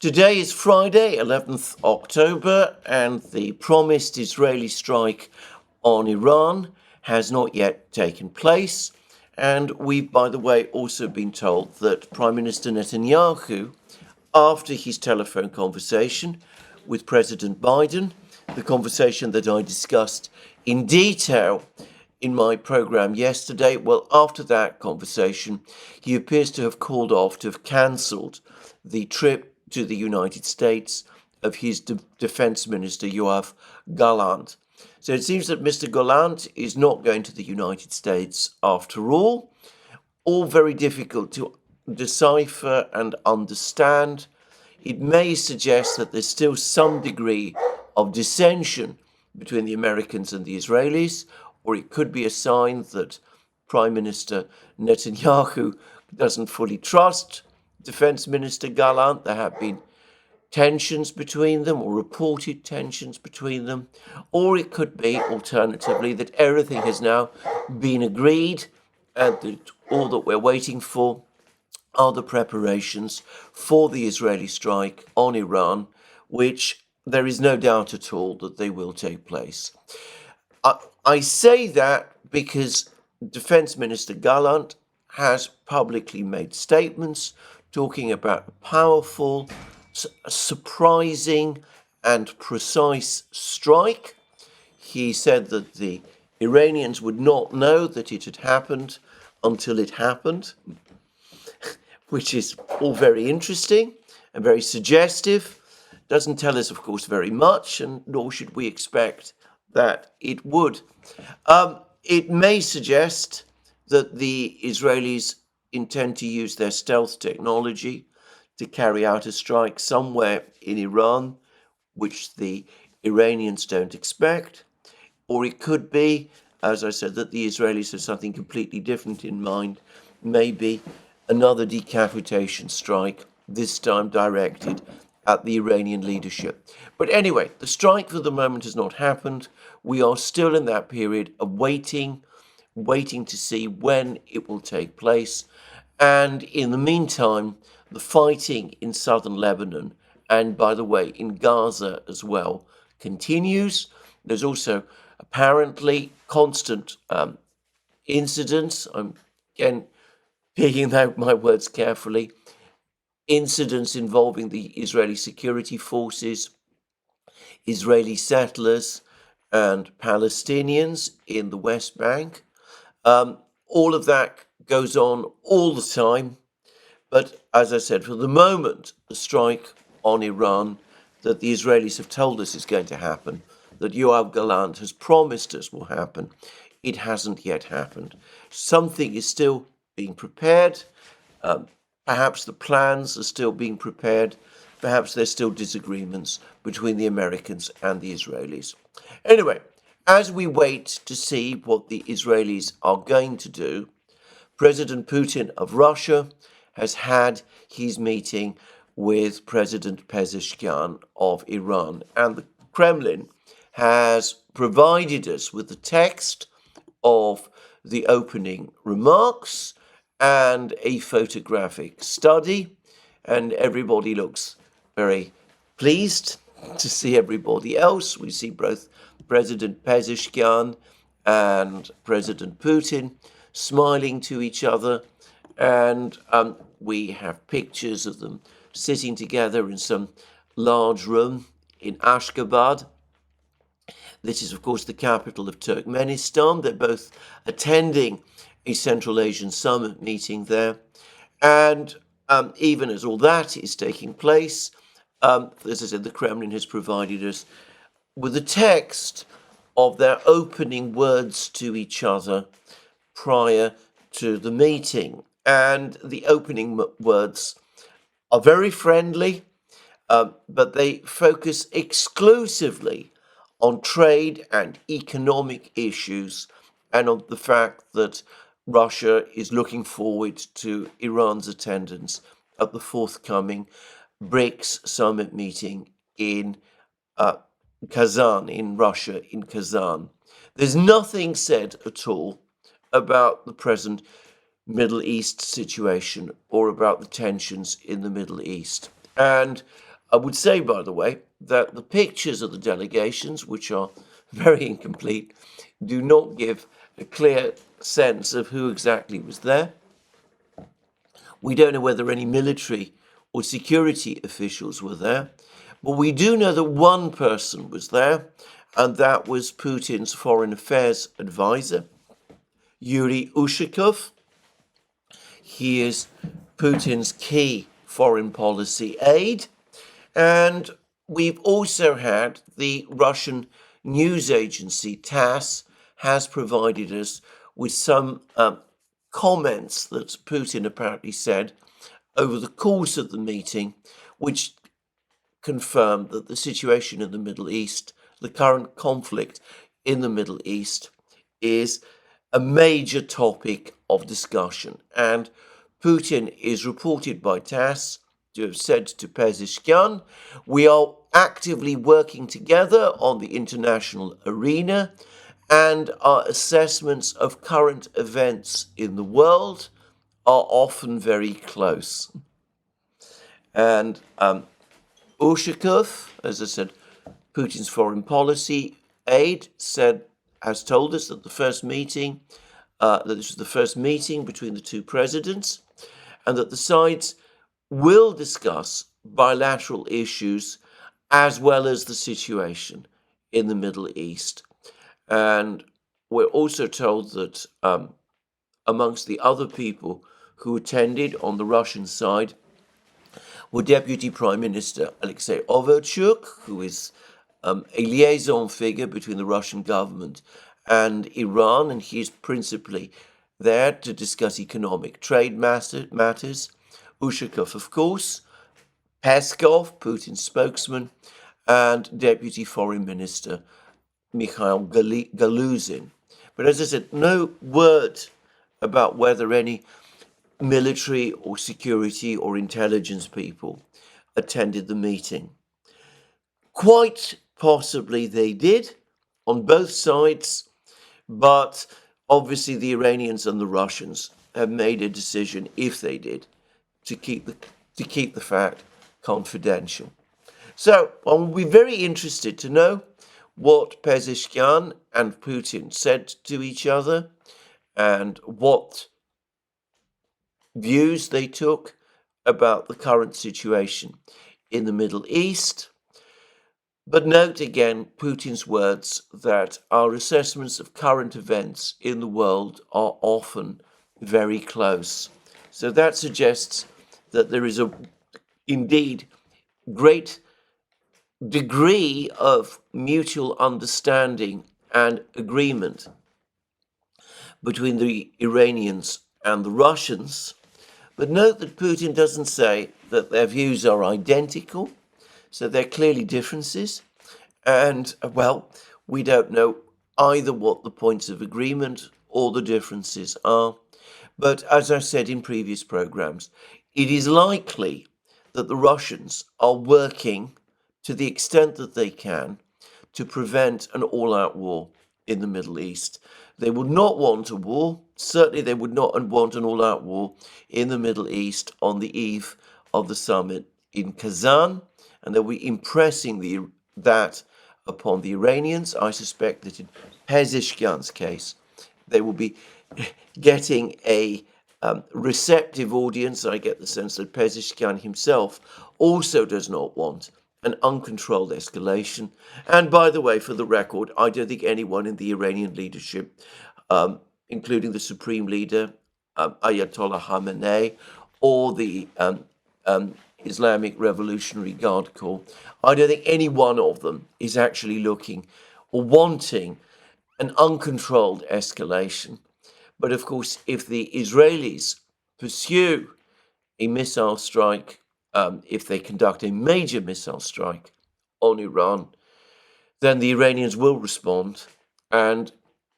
Today is Friday, 11th October, and the promised Israeli strike on Iran has not yet taken place. And we've, by the way, also been told that Prime Minister Netanyahu, after his telephone conversation with President Biden, the conversation that I discussed in detail in my program yesterday, well, after that conversation, he appears to have called off, to have cancelled the trip to the United States of his defense minister, Yoav Gallant. So it seems that Mr. Gallant is not going to the United States after all very difficult to decipher and understand. It may suggest that there's still some degree of dissension between the Americans and the Israelis, or it could be a sign that Prime Minister Netanyahu doesn't fully trust Defense Minister Gallant. There have been tensions between them, or reported tensions between them, or it could be, alternatively, that everything has now been agreed and that all that we're waiting for are the preparations for the Israeli strike on Iran, which there is no doubt at all that they will take place. I say that because Defense Minister Gallant has publicly made statements talking about a powerful, surprising, and precise strike. He said that the Iranians would not know that it had happened until it happened, which is all very interesting and very suggestive. Doesn't tell us, of course, very much, and nor should we expect that it would. It may suggest that the Israelis intend to use their stealth technology to carry out a strike somewhere in Iran, which the Iranians don't expect. Or it could be, as I said, that the Israelis have something completely different in mind, maybe another decapitation strike, this time directed at the Iranian leadership. But anyway, the strike for the moment has not happened. We are still in that period of waiting to see when it will take place. And in the meantime, the fighting in southern Lebanon, and by the way, in Gaza as well, continues. There's also apparently constant incidents. I'm again picking out my words carefully. Incidents involving the Israeli security forces, Israeli settlers, and Palestinians in the West Bank. All of that goes on all the time. But as I said, for the moment, the strike on Iran that the Israelis have told us is going to happen, that Yoav Gallant has promised us will happen, it hasn't yet happened. Something is still being prepared. Perhaps the plans are still being prepared. Perhaps there's still disagreements between the Americans and the Israelis. Anyway, as we wait to see what the Israelis are going to do, President Putin of Russia has had his meeting with President Pezeshkian of Iran, and the Kremlin has provided us with the text of the opening remarks and a photographic study, and everybody looks very pleased to see everybody else. We see both President Pezeshkian and President Putin smiling to each other, and we have pictures of them sitting together in some large room in Ashgabat. This is, of course, the capital of Turkmenistan. They're both attending a Central Asian Summit meeting there. And even as all that is taking place, as I said, the Kremlin has provided us with a text of their opening words to each other prior to the meeting. And the opening words are very friendly, but they focus exclusively on trade and economic issues, and on the fact that Russia is looking forward to Iran's attendance at the forthcoming BRICS summit meeting in Kazan, in Russia, in Kazan. There's nothing said at all about the present Middle East situation or about the tensions in the Middle East. And I would say, by the way, that the pictures of the delegations, which are very incomplete, do not give a clear sense of who exactly was there. We don't know whether any military or security officials were there, but we do know that one person was there, and that was Putin's foreign affairs advisor, Yuri Ushakov. He is Putin's key foreign policy aide, and we've also had the Russian news agency TASS has provided us with some comments that Putin apparently said over the course of the meeting, which confirmed that the situation in the Middle East, the current conflict in the Middle East, is a major topic of discussion. And Putin is reported by TASS to have said to Pezeshkian, "We are actively working together on the international arena, and our assessments of current events in the world are often very close." And Ushakov, as I said, Putin's foreign policy aide, has told us that that this was the first meeting between the two presidents, and that the sides will discuss bilateral issues as well as the situation in the Middle East. And we're also told that amongst the other people who attended on the Russian side were Deputy Prime Minister Alexei Overchuk, who is a liaison figure between the Russian government and Iran, and he's principally there to discuss economic trade matters. Ushakov, of course, Peskov, Putin's spokesman, and Deputy Foreign Minister Mikhail Galuzin. But as I said, no word about whether any military or security or intelligence people attended the meeting. Quite possibly they did on both sides, but obviously the Iranians and the Russians have made a decision, if they did, to keep the fact confidential. So I'll be very interested to know what Pezeshkian and Putin said to each other and what views they took about the current situation in the Middle East. But note again Putin's words that our assessments of current events in the world are often very close. So that suggests that there is a indeed great degree of mutual understanding and agreement between the Iranians and the Russians. But note that Putin doesn't say that their views are identical, so there are clearly differences. And, well, we don't know either what the points of agreement or the differences are. But as I said in previous programs, it is likely that the Russians are working to the extent that they can to prevent an all-out war in the Middle East. They would not want a war. Certainly they would not want an all-out war in the Middle East on the eve of the summit in Kazan, and they'll be impressing that upon the Iranians. I suspect that in Pezeshkian's case, they will be getting a receptive audience. I get the sense that Pezeshkian himself also does not want an uncontrolled escalation. And by the way, for the record, I don't think anyone in the Iranian leadership, including the supreme leader, Ayatollah Khamenei, or the Islamic Revolutionary Guard Corps, I don't think any one of them is actually looking or wanting an uncontrolled escalation. But of course, if the Israelis pursue a missile strike, if they conduct a major missile strike on Iran, then the Iranians will respond, and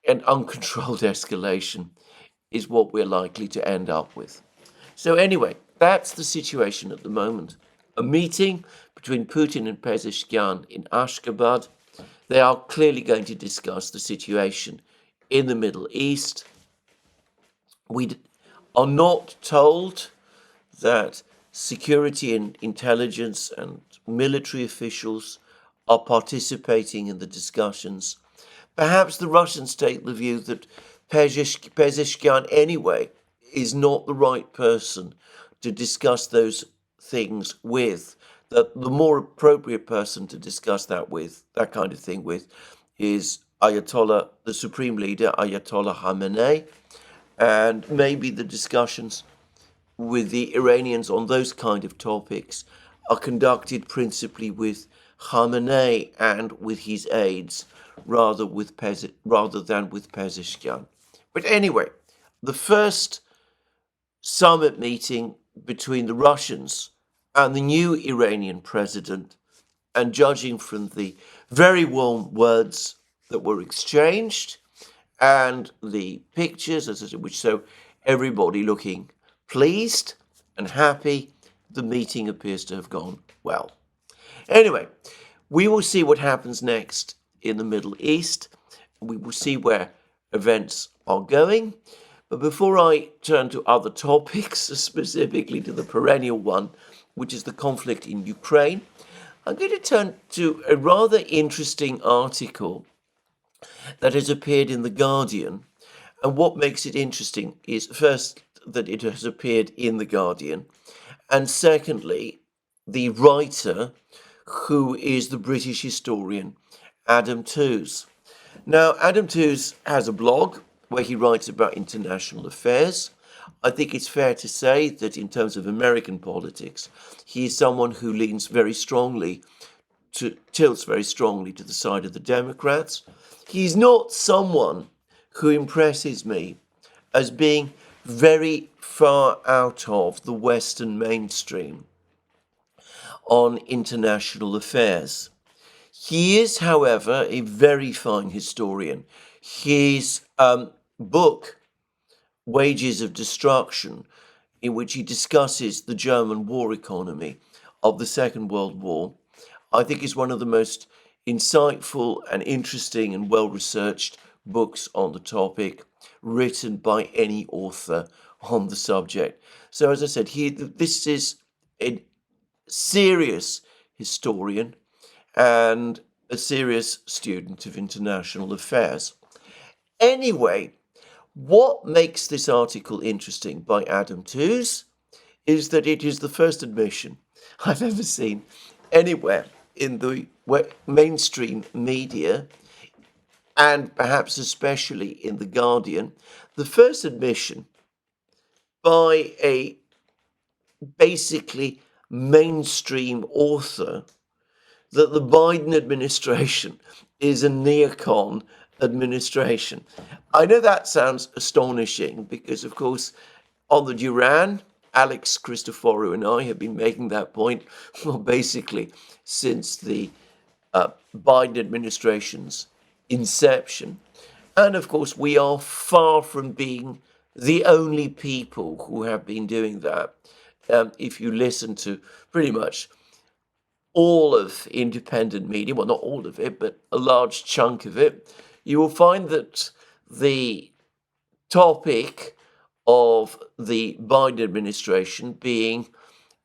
an uncontrolled escalation is what we're likely to end up with. So anyway, that's the situation at the moment. A meeting between Putin and Pezeshkian in Ashgabat. They are clearly going to discuss the situation in the Middle East. We are not told that security and intelligence and military officials are participating in the discussions. Perhaps the Russians take the view that Pezeshkian anyway is not the right person to discuss those things with, that the more appropriate person to discuss that with, that kind of thing with, is Ayatollah, the supreme leader, Ayatollah Khamenei, and maybe the discussions with the Iranians on those kind of topics are conducted principally with Khamenei and with his aides, rather than with Pezeshkian. But anyway, the first summit meeting between the Russians and the new Iranian president, and judging from the very warm words that were exchanged and the pictures, as I said, which show everybody looking pleased and happy, the meeting appears to have gone well. Anyway, we will see what happens next in the Middle East. We will see where events are going. But before I turn to other topics, specifically to the perennial one, which is the conflict in Ukraine, I'm going to turn to a rather interesting article that has appeared in The Guardian. And what makes it interesting is, first, that it has appeared in The Guardian, and secondly, the writer, who is the British historian Adam Tooze. Now, Adam Tooze has a blog where he writes about international affairs. I think it's fair to say that in terms of American politics, he is someone who tilts very strongly to the side of the Democrats. He's not someone who impresses me as being very far out of the Western mainstream on international affairs. He is, however, a very fine historian. His book, Wages of Destruction, in which he discusses the German war economy of the Second World War, I think is one of the most insightful and interesting and well-researched books on the topic written by any author on the subject. So, as I said, this is a serious historian and a serious student of international affairs. Anyway, what makes this article interesting by Adam Tooze is that it is the first admission I've ever seen anywhere in the mainstream media, and perhaps especially in The Guardian, the first admission by a basically mainstream author that the Biden administration is a neocon administration. I know that sounds astonishing because, of course, on the Duran, Alex Christoforou and I have been making that point, well, basically since the Biden administration's inception. And of course, we are far from being the only people who have been doing that. If you listen to pretty much all of independent media, well, not all of it, but a large chunk of it, you will find that the topic of the Biden administration being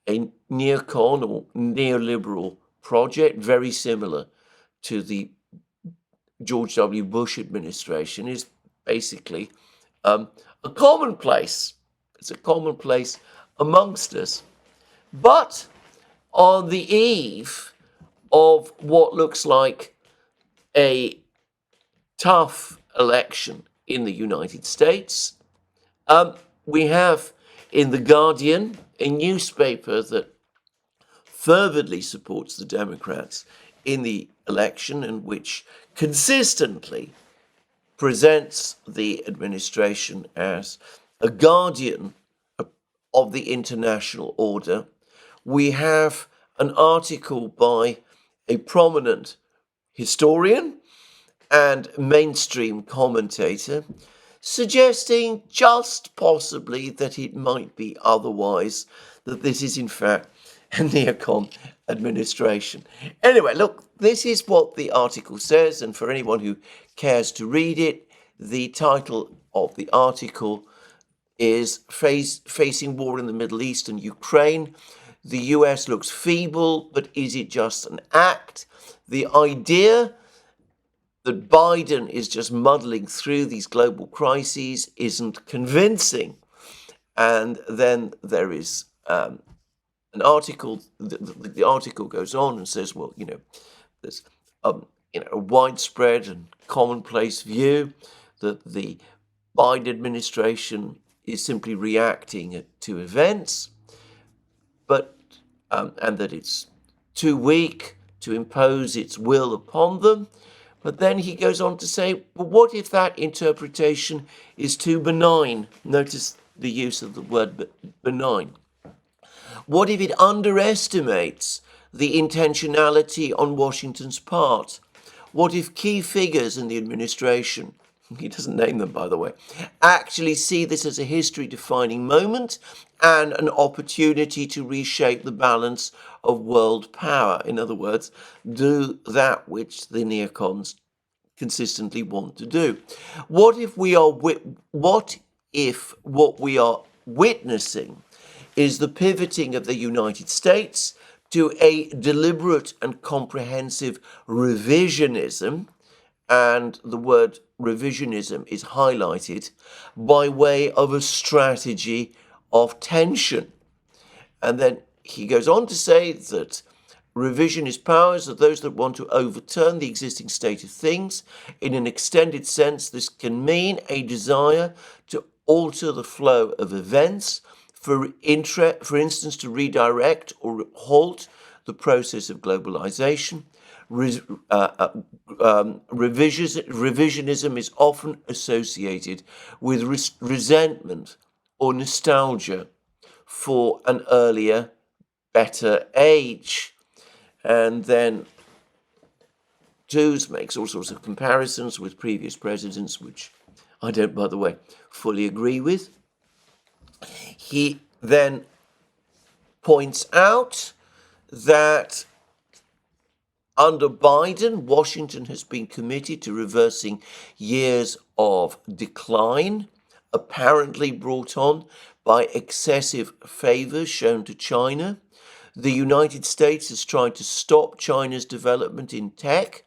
a neocon or neoliberal project, very similar to the George W. Bush administration, is basically a commonplace. It's a commonplace amongst us. But on the eve of what looks like a tough election in the United States, we have in The Guardian, a newspaper that fervently supports the Democrats in the election and which consistently presents the administration as a guardian of the international order. We have an article by a prominent historian and mainstream commentator suggesting just possibly that it might be otherwise, that this is in fact a neocon administration. Anyway, look, this is what the article says, and for anyone who cares to read it, the title of the article is facing war in the Middle East and Ukraine. The US looks feeble, but is it just an act? The idea that Biden is just muddling through these global crises isn't convincing. And then there is an article, the article goes on and says, well, there's a widespread and commonplace view that the Biden administration is simply reacting to events, but and that it's too weak to impose its will upon them. But then he goes on to say, well, what if that interpretation is too benign? Notice the use of the word benign. What if it underestimates the intentionality on Washington's part? What if key figures in the administration, he doesn't name them, by the way, actually see this as a history-defining moment and an opportunity to reshape the balance of world power? In other words, do that which the neocons consistently want to do. What if what we are witnessing is the pivoting of the United States to a deliberate and comprehensive revisionism, and the word revisionism is highlighted by way of a strategy of tension. And then he goes on to say that revisionist powers are those that want to overturn the existing state of things. In an extended sense, this can mean a desire to alter the flow of events, for instance, to redirect or halt the process of globalization. Revisionism is often associated with resentment or nostalgia for an earlier, better age. And then Tooze makes all sorts of comparisons with previous presidents, which I don't, by the way, fully agree with. He then points out that under Biden, Washington has been committed to reversing years of decline, apparently brought on by excessive favors shown to China. The United States has tried to stop China's development in tech.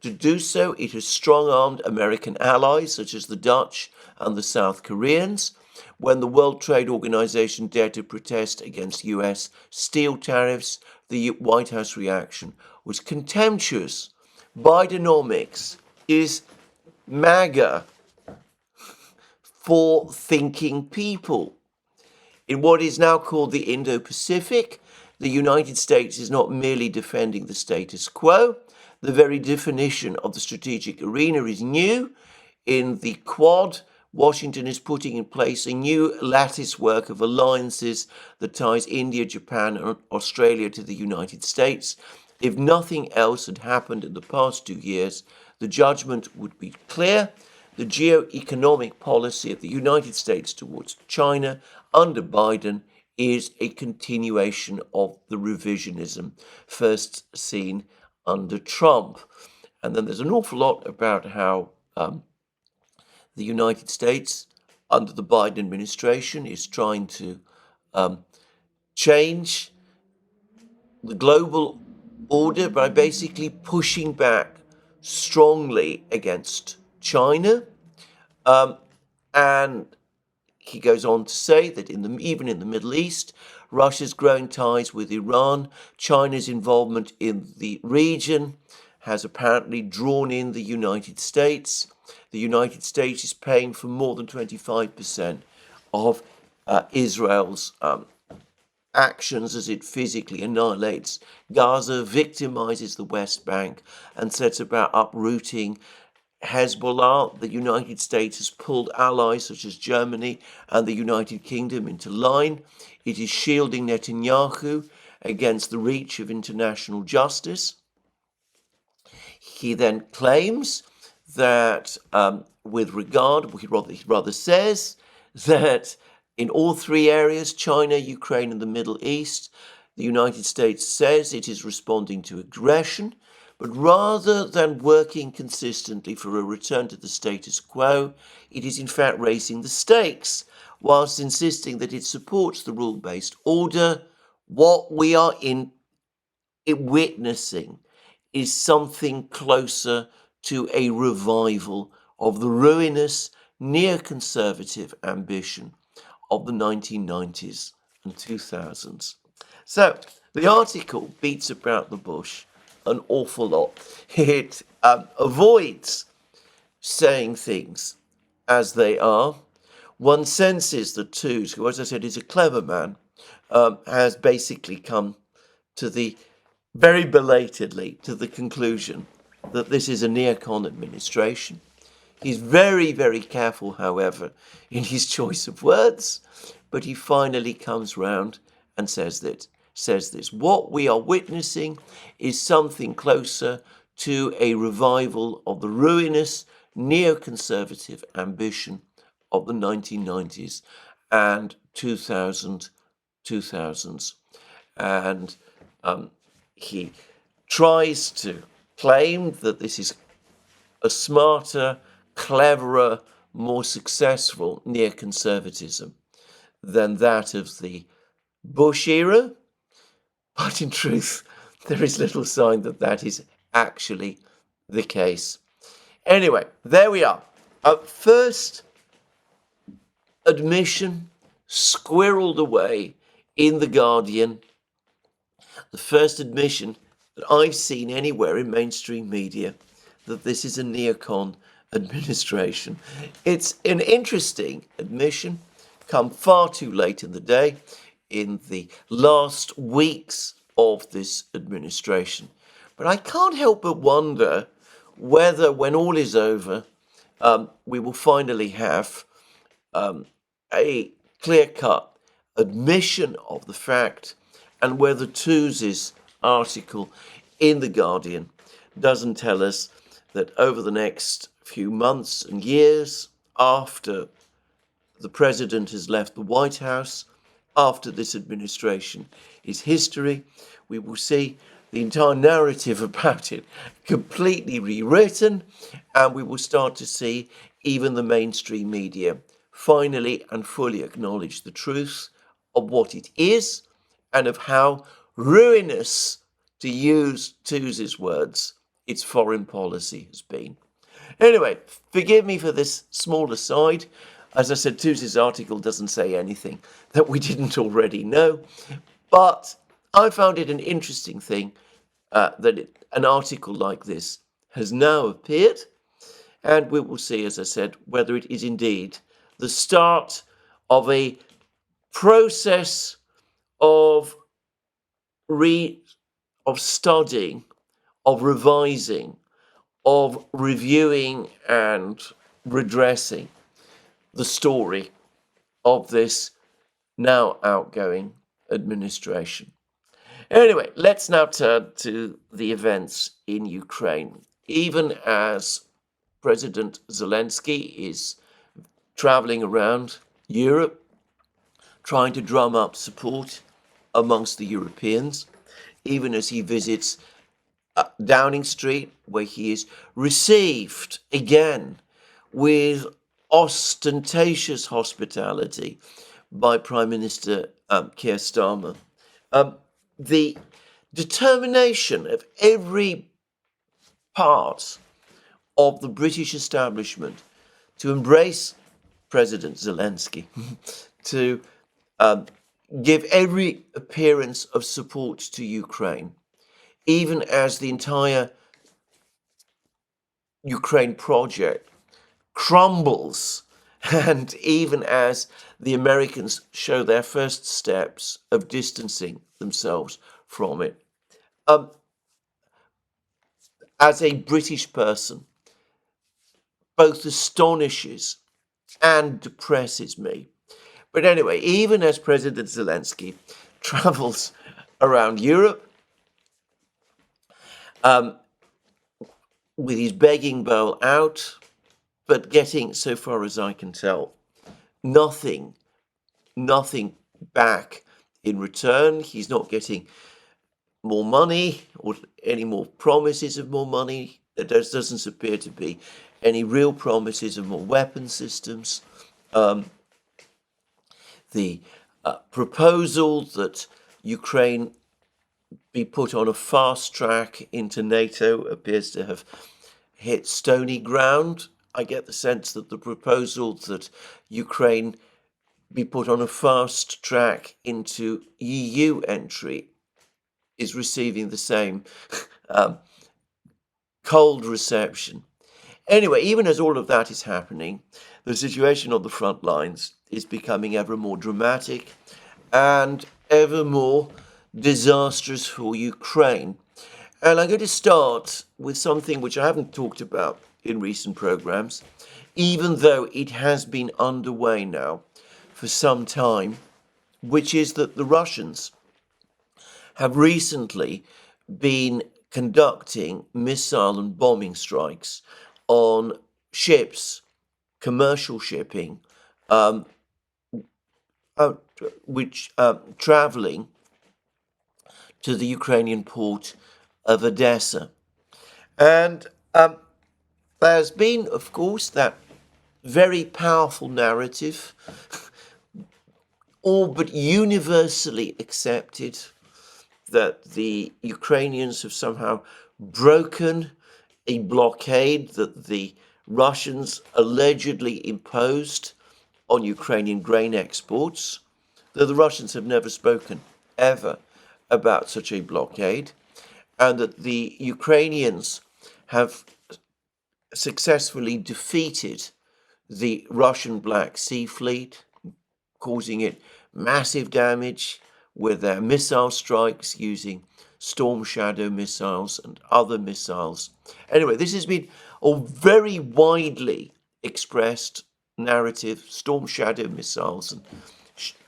To do so, it has strong-armed American allies such as the Dutch and the South Koreans. When the World Trade Organization dared to protest against US steel tariffs, the White House reaction was contemptuous. Bidenomics is MAGA for thinking people. In what is now called the Indo-Pacific, the United States is not merely defending the status quo. The very definition of the strategic arena is new. In the Quad, Washington is putting in place a new lattice work of alliances that ties India, Japan, and Australia to the United States. If nothing else had happened in the past 2 years, the judgment would be clear. The geo-economic policy of the United States towards China under Biden is a continuation of the revisionism first seen under Trump. And then there's an awful lot about how the United States under the Biden administration is trying to change the global order by basically pushing back strongly against China. And he goes on to say that even in the Middle East, Russia's growing ties with Iran, China's involvement in the region has apparently drawn in the United States. The United States is paying for more than 25% of Israel's actions as it physically annihilates Gaza, victimizes the West Bank, and sets about uprooting Hezbollah. The United States has pulled allies such as Germany and the United Kingdom into line. It is shielding Netanyahu against the reach of international justice. He then claims that with regard, he rather says that in all three areas, China, Ukraine, and the Middle East, the United States says it is responding to aggression, but rather than working consistently for a return to the status quo, it is in fact raising the stakes. whilst insisting that it supports the rule-based order, what we are witnessing is something closer to a revival of the ruinous neoconservative ambition of the 1990s and 2000s. So the article beats about the bush an awful lot. It avoids saying things as they are. One senses that Tooze, who, as I said, is a clever man, has basically come to the very belatedly to the conclusion that this is a neocon administration. He's very, very careful, however, in his choice of words, but he finally comes round and says this. What we are witnessing is something closer to a revival of the ruinous neoconservative ambition of the 1990s and 2000s. And he tries to claim that this is a smarter, cleverer, more successful neoconservatism than that of the Bush era. But in truth, there is little sign that that is actually the case. Anyway, there we are. First admission squirreled away in The Guardian. The first admission that I've seen anywhere in mainstream media that this is a neocon administration. It's an interesting admission, come far too late in the day, in the last weeks of this administration. But I can't help but wonder whether, when all is over, we will finally have a clear-cut admission of the fact, and whether Tooze's article in The Guardian doesn't tell us that over the next few months and years, after the president has left the White House, after this administration is history, we will see the entire narrative about it completely rewritten, and we will start to see even the mainstream media finally and fully acknowledge the truth of what it is and of how ruinous, to use Tooze's words, its foreign policy has been. Anyway, forgive me for this small aside. As I said, Tooze's article doesn't say anything that we didn't already know, but I found it an interesting thing that an article like this has now appeared, and we will see, as I said, whether it is indeed the start of a process of studying, of revising, of reviewing and redressing the story of this now outgoing administration. Anyway, let's now turn to the events in Ukraine. Even as President Zelensky is traveling around Europe, trying to drum up support amongst the Europeans, even as he visits Downing Street, where he is received again with ostentatious hospitality by Prime Minister Keir Starmer. The determination of every part of the British establishment to embrace President Zelensky, to give every appearance of support to Ukraine, even as the entire Ukraine project crumbles, and even as the Americans show their first steps of distancing themselves from it. As a British person, both astonishes and depresses me. But anyway, even as President Zelensky travels around Europe with his begging bowl out, but getting, so far as I can tell, nothing back in return. He's not getting more money or any more promises of more money. There doesn't appear to be any real promises of more weapon systems. the proposal that Ukraine be put on a fast track into NATO appears to have hit stony ground. I get the sense that the proposal that Ukraine be put on a fast track into EU entry is receiving the same cold reception. Anyway, even as all of that is happening, the situation on the front lines is becoming ever more dramatic and ever more disastrous for Ukraine. And I'm going to start with something which I haven't talked about in recent programs, even though it has been underway now for some time, which is that the Russians have recently been conducting missile and bombing strikes on ships, commercial shipping, which traveling to the Ukrainian port of Odessa. And there's been, of course, that very powerful narrative, all but universally accepted, that the Ukrainians have somehow broken a blockade that the Russians allegedly imposed on Ukrainian grain exports, though the Russians have never spoken ever about such a blockade, and that the Ukrainians have successfully defeated the Russian Black Sea Fleet, causing it massive damage with their missile strikes using Storm Shadow missiles and other missiles. Anyway, this has been a very widely expressed narrative, Storm Shadow missiles and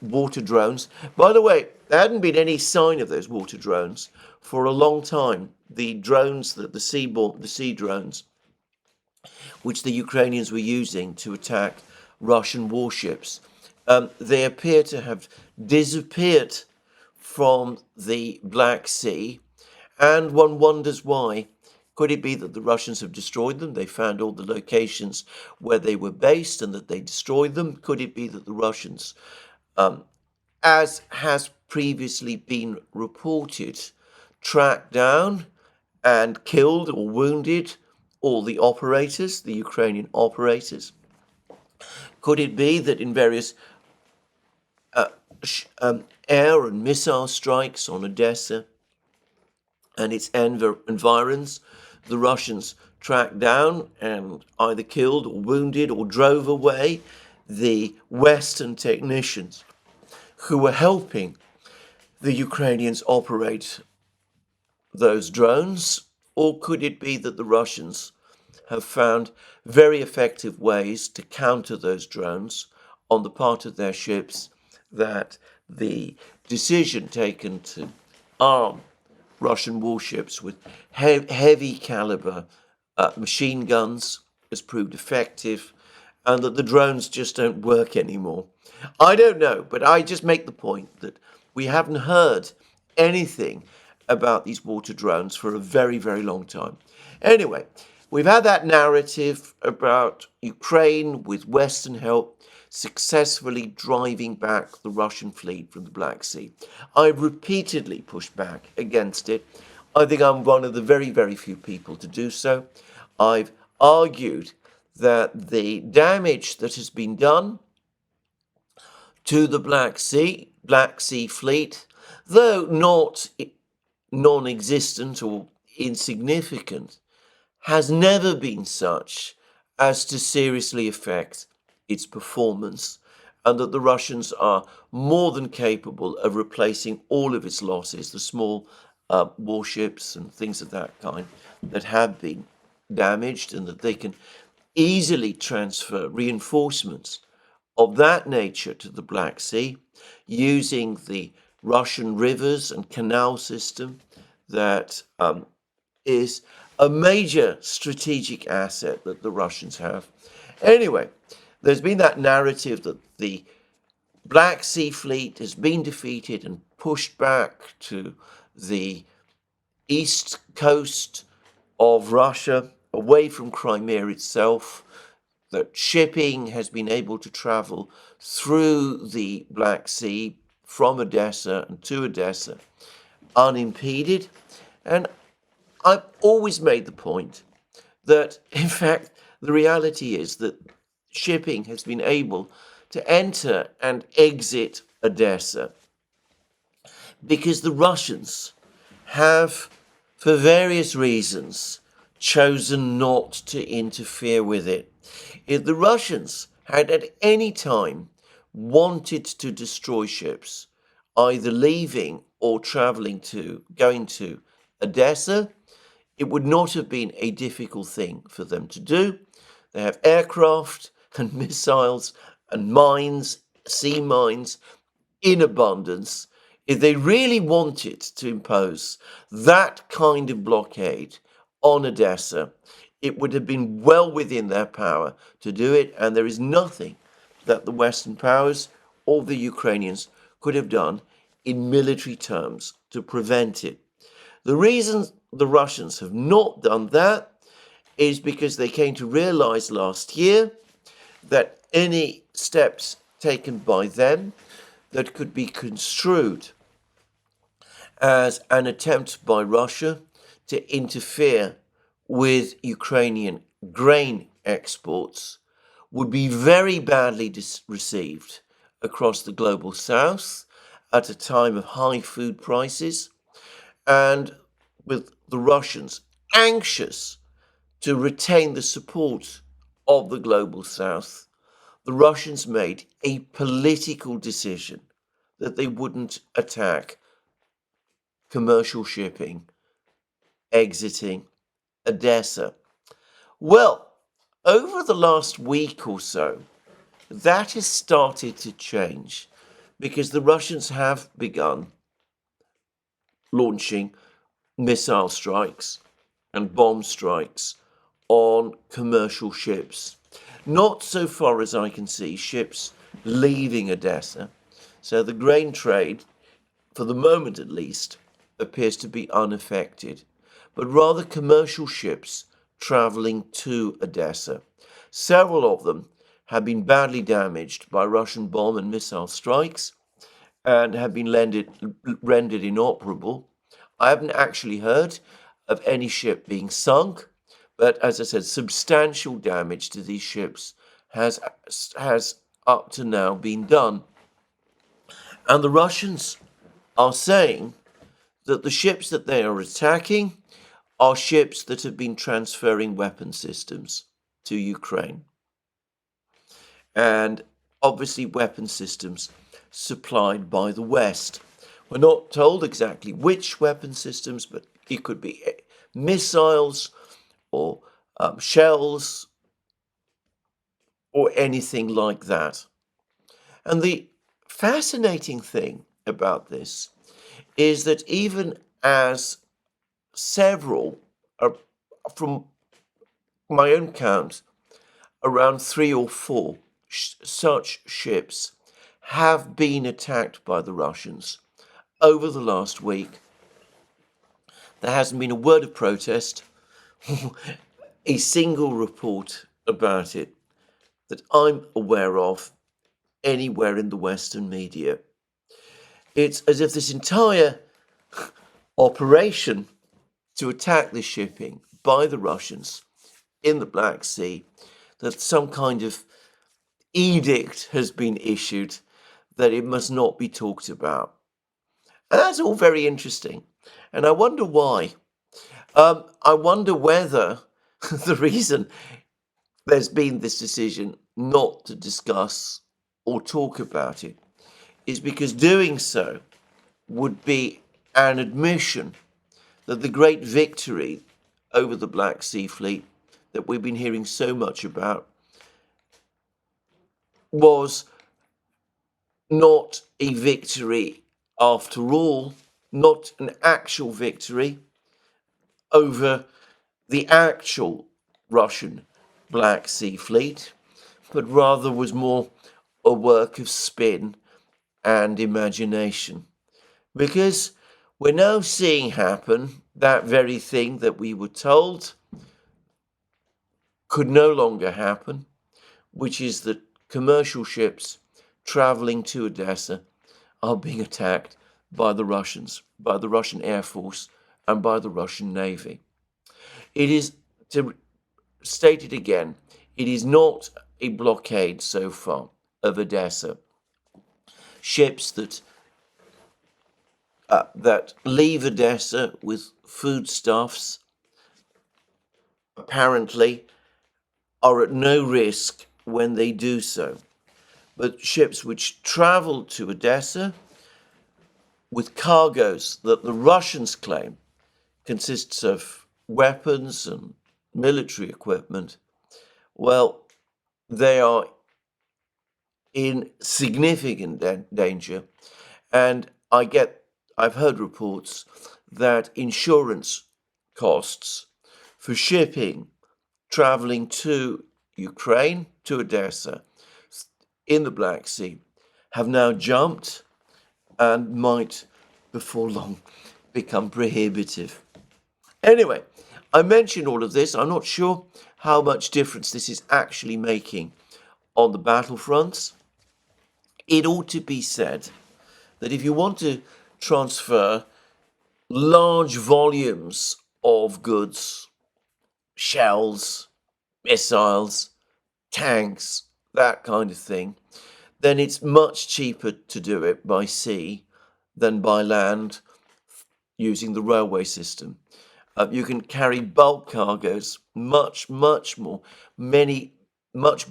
water drones. By the way, there hadn't been any sign of those water drones for a long time. The drones, the sea drones, which the Ukrainians were using to attack Russian warships, they appear to have disappeared from the Black Sea, and one wonders why. Could it be that the Russians have destroyed them? They found all the locations where they were based and that they destroyed them. Could it be that the Russians, as has previously been reported, tracked down and killed or wounded all the operators, the Ukrainian operators? Could it be that in various air and missile strikes on Odessa and its environs, the Russians tracked down and either killed or wounded or drove away the Western technicians who were helping the Ukrainians operate those drones? Or could it be that the Russians have found very effective ways to counter those drones on the part of their ships, that the decision taken to arm Russian warships with heavy caliber machine guns has proved effective, and that the drones just don't work anymore? I don't know, but I just make the point that we haven't heard anything about these water drones for a very, very long time. Anyway, we've had that narrative about Ukraine, with Western help, successfully driving back the Russian fleet from the Black Sea. I've repeatedly pushed back against it. I think I'm one of the very, very few people to do so. I've argued that the damage that has been done to the Black Sea fleet, though not non-existent or insignificant, has never been such as to seriously affect its performance, and that the Russians are more than capable of replacing all of its losses, the small warships and things of that kind that have been damaged, and that they can easily transfer reinforcements of that nature to the Black Sea using the Russian rivers and canal system that is a major strategic asset that the Russians have. Anyway, there's been that narrative that the Black Sea Fleet has been defeated and pushed back to the east coast of Russia, away from Crimea itself, that shipping has been able to travel through the Black Sea from Odessa and to Odessa unimpeded. And I've always made the point that, in fact, the reality is that shipping has been able to enter and exit Odessa because the Russians have, for various reasons, chosen not to interfere with it. If the Russians had at any time wanted to destroy ships, either leaving or going to Odessa, it would not have been a difficult thing for them to do. They have aircraft and missiles and mines, sea mines, in abundance. If they really wanted to impose that kind of blockade on Odessa, it would have been well within their power to do it, and there is nothing that the Western powers or the Ukrainians could have done in military terms to prevent it. The reason the Russians have not done that is because they came to realize last year that any steps taken by them that could be construed as an attempt by Russia to interfere with Ukrainian grain exports would be very badly received across the global south at a time of high food prices, and with the Russians anxious to retain the support of the global south, the Russians made a political decision that they wouldn't attack commercial shipping exiting Odessa. Well, over the last week or so, that has started to change because the Russians have begun launching missile strikes and bomb strikes on commercial ships. Not so far as I can see ships leaving Odessa. So the grain trade, for the moment at least, appears to be unaffected, but rather commercial ships traveling to Odessa. Several of them have been badly damaged by Russian bomb and missile strikes and have been rendered inoperable. I haven't actually heard of any ship being sunk, but as I said, substantial damage to these ships has up to now been done. And the Russians are saying that the ships that they are attacking are ships that have been transferring weapon systems to Ukraine. And obviously weapon systems supplied by the West. We're not told exactly which weapon systems, but it could be missiles or shells or anything like that. And the fascinating thing about this is that even as several, from my own count, around 3 or 4 such ships have been attacked by the Russians over the last week, there hasn't been a word of protest, a single report about it that I'm aware of anywhere in the Western media. It's as if this entire operation to attack the shipping by the Russians in the Black Sea, that some kind of edict has been issued that it must not be talked about. And that's all very interesting. And I wonder why. I wonder whether the reason there's been this decision not to discuss or talk about it is because doing so would be an admission that the great victory over the Black Sea Fleet that we've been hearing so much about was not a victory after all, not an actual victory over the actual Russian Black Sea Fleet, but rather was more a work of spin and imagination. Because we're now seeing happen that very thing that we were told could no longer happen. which is that commercial ships traveling to Odessa are being attacked by the Russians, by the Russian Air Force and by the Russian Navy. It is, to state it again, it is not a blockade so far of Odessa. Ships that leave Odessa with foodstuffs apparently are at no risk when they do so. But ships which travel to Odessa with cargoes that the Russians claim consists of weapons and military equipment, well, they are in significant danger. And I've heard reports that insurance costs for shipping traveling to Ukraine, to Odessa, in the Black Sea, have now jumped and might, before long, become prohibitive. Anyway, I mention all of this. I'm not sure how much difference this is actually making on the battlefronts. It ought to be said that if you want to transfer large volumes of goods, shells, missiles, tanks, that kind of thing, then it's much cheaper to do it by sea than by land using the railway system. You can carry bulk cargoes, much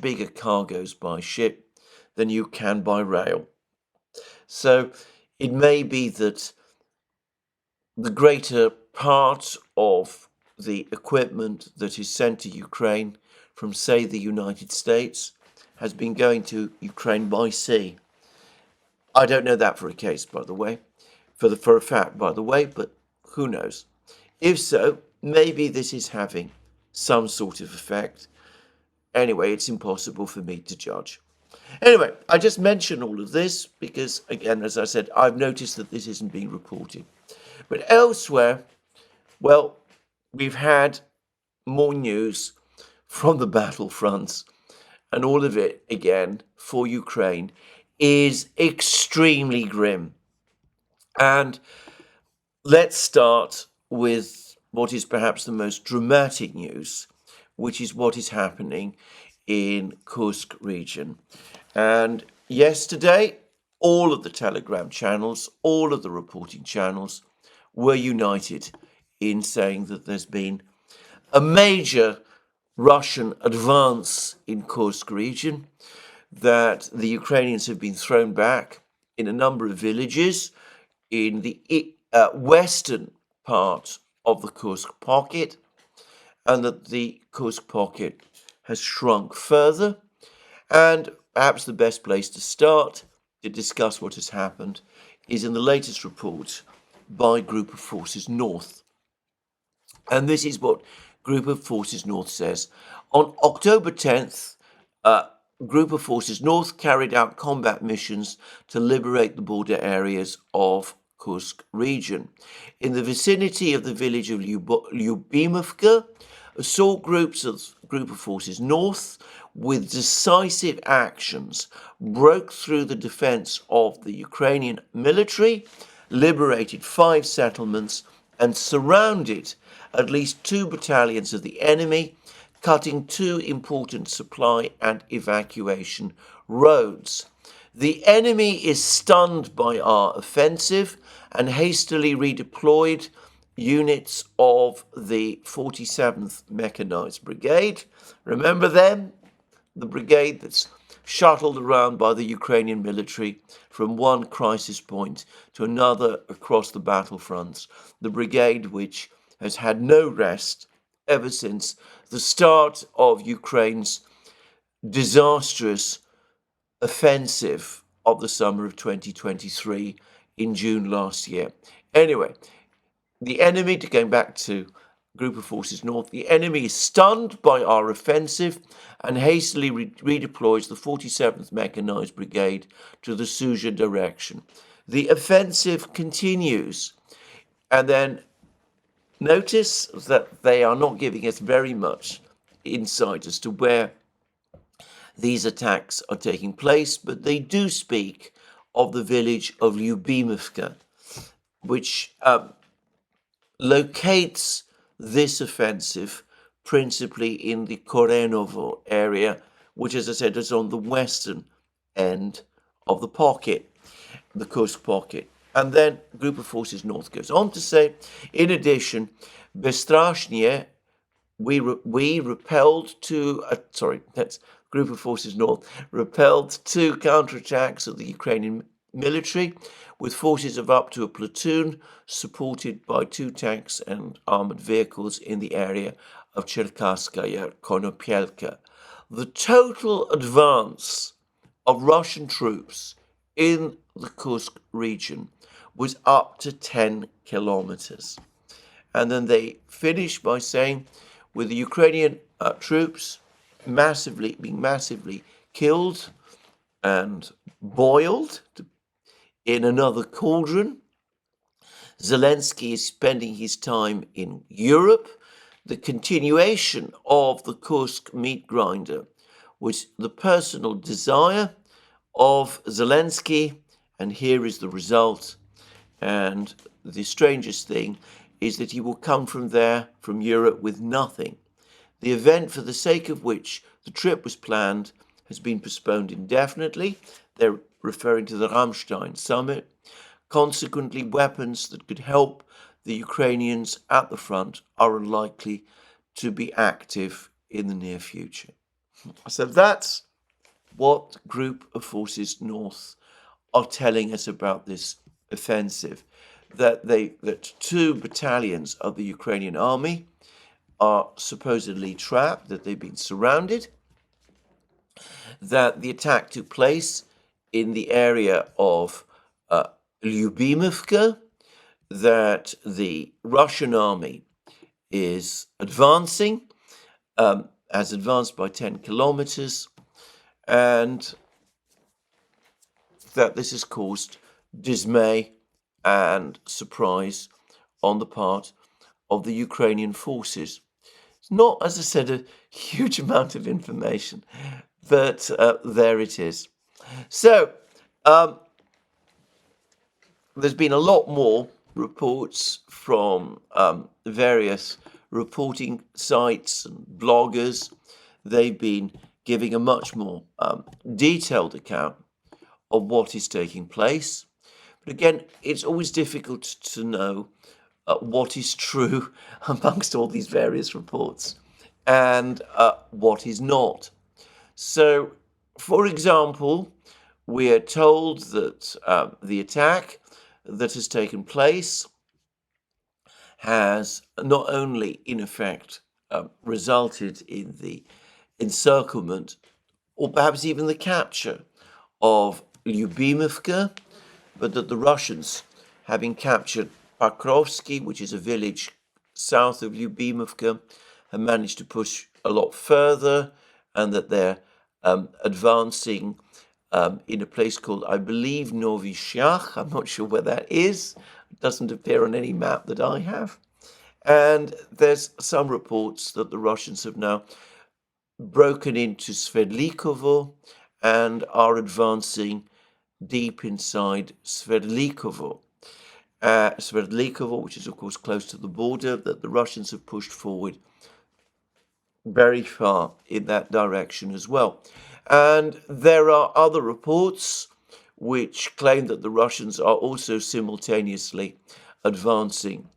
bigger cargoes by ship than you can by rail. So it may be that the greater part of the equipment that is sent to Ukraine from, say, the United States has been going to Ukraine by sea. I don't know that for a case, by the way, for a fact, by the way, but who knows? If so, maybe this is having some sort of effect. Anyway, it's impossible for me to judge. Anyway, I just mention all of this because, again, as I said, I've noticed that this isn't being reported. But elsewhere, well, we've had more news from the battlefronts, and all of it, again, for Ukraine, is extremely grim. And let's start with what is perhaps the most dramatic news, which is what is happening in Kursk region. And yesterday, all of the Telegram channels, all of the reporting channels were united in saying that there's been a major Russian advance in Kursk region, that the Ukrainians have been thrown back in a number of villages in the western part of the Kursk pocket, and that the Kursk pocket has shrunk further. And perhaps the best place to start to discuss what has happened is in the latest report by Group of Forces North. And this is what Group of Forces North says. On October 10th, Group of Forces North carried out combat missions to liberate the border areas of Kursk region. In the vicinity of the village of Lyubimovka, assault groups of Group of Forces North, with decisive actions, broke through the defense of the Ukrainian military, liberated 5 settlements, and surrounded at least 2 battalions of the enemy, cutting 2 important supply and evacuation roads. The enemy is stunned by our offensive and hastily redeployed units of the 47th Mechanized Brigade. Remember them? The brigade that's shuttled around by the Ukrainian military from one crisis point to another across the battlefronts. The brigade which has had no rest ever since the start of Ukraine's disastrous offensive of the summer of 2023 in June last year. Anyway, the enemy, going back to Group of Forces North, the enemy is stunned by our offensive and hastily redeploys the 47th Mechanized Brigade to the Suja direction. The offensive continues, and then notice that they are not giving us very much insight as to where these attacks are taking place, but they do speak of the village of Lyubimovka, which locates this offensive principally in the Korenovo area, which, as I said, is on the western end of the pocket, the Kursk pocket. And then Group of Forces North goes on to say, in addition, Bestrashnie, we repelled two, that's Group of Forces North, repelled two counterattacks of the Ukrainian military with forces of up to a platoon supported by 2 tanks and armored vehicles in the area of Cherkasskaya Konopelka. The total advance of Russian troops in the Kursk region was up to 10 kilometers. And then they finish by saying, with the Ukrainian troops being massively killed and boiled in another cauldron, Zelensky is spending his time in Europe. The continuation of the Kursk meat grinder was the personal desire of Zelensky, and here is the result. And the strangest thing is that he will come from Europe, with nothing. The event for the sake of which the trip was planned has been postponed indefinitely. They're referring to the Ramstein summit. Consequently, weapons that could help the Ukrainians at the front are unlikely to be active in the near future. So that's what Group of Forces North are telling us about this offensive, that 2 battalions of the Ukrainian army are supposedly trapped, that they've been surrounded, that the attack took place in the area of Lyubimovka, that the Russian army is advancing, has advanced by 10 kilometers, and that this has caused dismay and surprise on the part of the Ukrainian forces. It's not, as I said, a huge amount of information, but there it is. So, there's been a lot more reports from various reporting sites and bloggers. They've been giving a much more detailed account of what is taking place. But again, it's always difficult to know what is true amongst all these various reports and what is not. So, for example, we are told that the attack that has taken place has not only, in effect, resulted in the encirclement or perhaps even the capture of Lyubimovka, but that the Russians, having captured Pokrovsky, which is a village south of Lyubimovka, have managed to push a lot further, and that they're advancing in a place called, I believe, Novi Shach. I'm not sure where that is. It doesn't appear on any map that I have. And there's some reports that the Russians have now broken into Sverdlikovo and are advancing deep inside Sverdlikovo. Sverdlikovo, which is of course close to the border, that the Russians have pushed forward very far in that direction as well. And there are other reports which claim that the Russians are also simultaneously advancing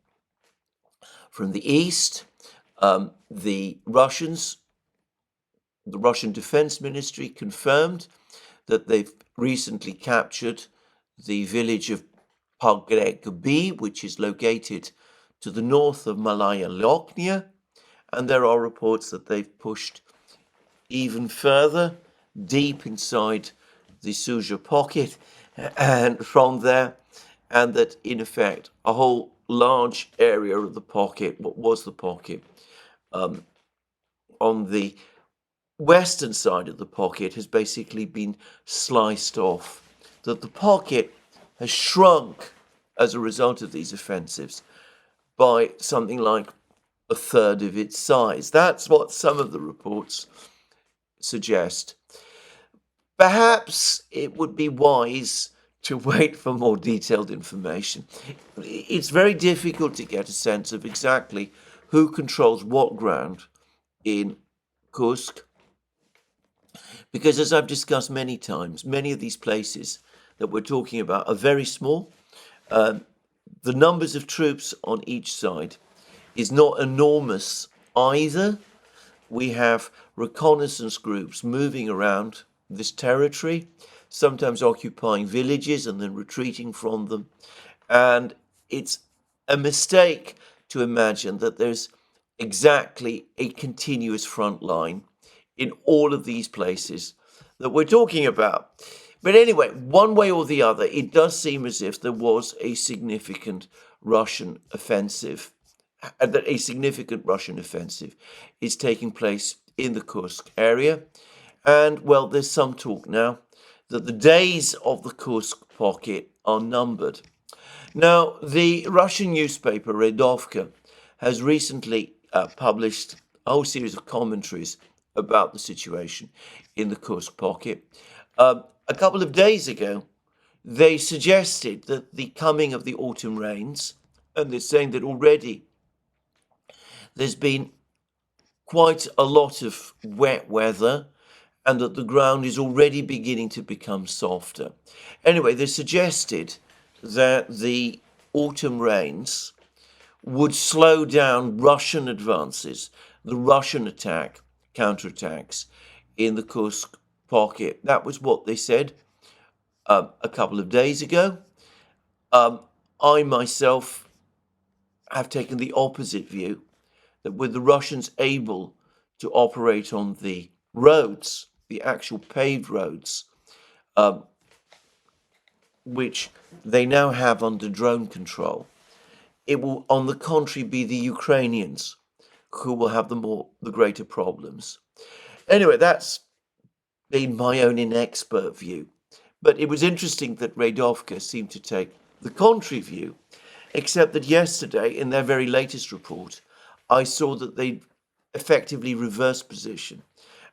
from the east. The Russian Defense Ministry confirmed that they've recently captured the village of Pogrebny, which is located to the north of Malaya Loknia, and there are reports that they've pushed even further deep inside the Suja pocket and from there, and that in effect a whole large area of the pocket, what was the pocket, on the western side of the pocket has basically been sliced off, that the pocket has shrunk as a result of these offensives by something like a third of its size. That's what some of the reports suggest. Perhaps it would be wise to wait for more detailed information. It's very difficult to get a sense of exactly who controls what ground in Kursk, because as I've discussed many times, many of these places that we're talking about are very small. The numbers of troops on each side is not enormous either. We have reconnaissance groups moving around this territory, sometimes occupying villages and then retreating from them. And it's a mistake to imagine that there's exactly a continuous front line in all of these places that we're talking about. But anyway, one way or the other, it does seem as if there was a significant Russian offensive, that a significant Russian offensive is taking place in the Kursk area. And, well, there's some talk now that the days of the Kursk pocket are numbered. Now, the Russian newspaper Redovka has recently published a whole series of commentaries about the situation in the Kursk pocket. A couple of days ago, they suggested that the coming of the autumn rains, and they're saying that already there's been quite a lot of wet weather and that the ground is already beginning to become softer. Anyway, they suggested that the autumn rains would slow down Russian advances, the Russian counterattacks in the Kursk pocket. That was what they said a couple of days ago. I myself have taken the opposite view, that with the Russians able to operate on the roads, the actual paved roads, which they now have under drone control, it will, on the contrary, be the Ukrainians who will have the greater problems. Anyway, that's been my own inexpert view. But it was interesting that Redovka seemed to take the contrary view, except that yesterday, in their very latest report, I saw that they effectively reversed position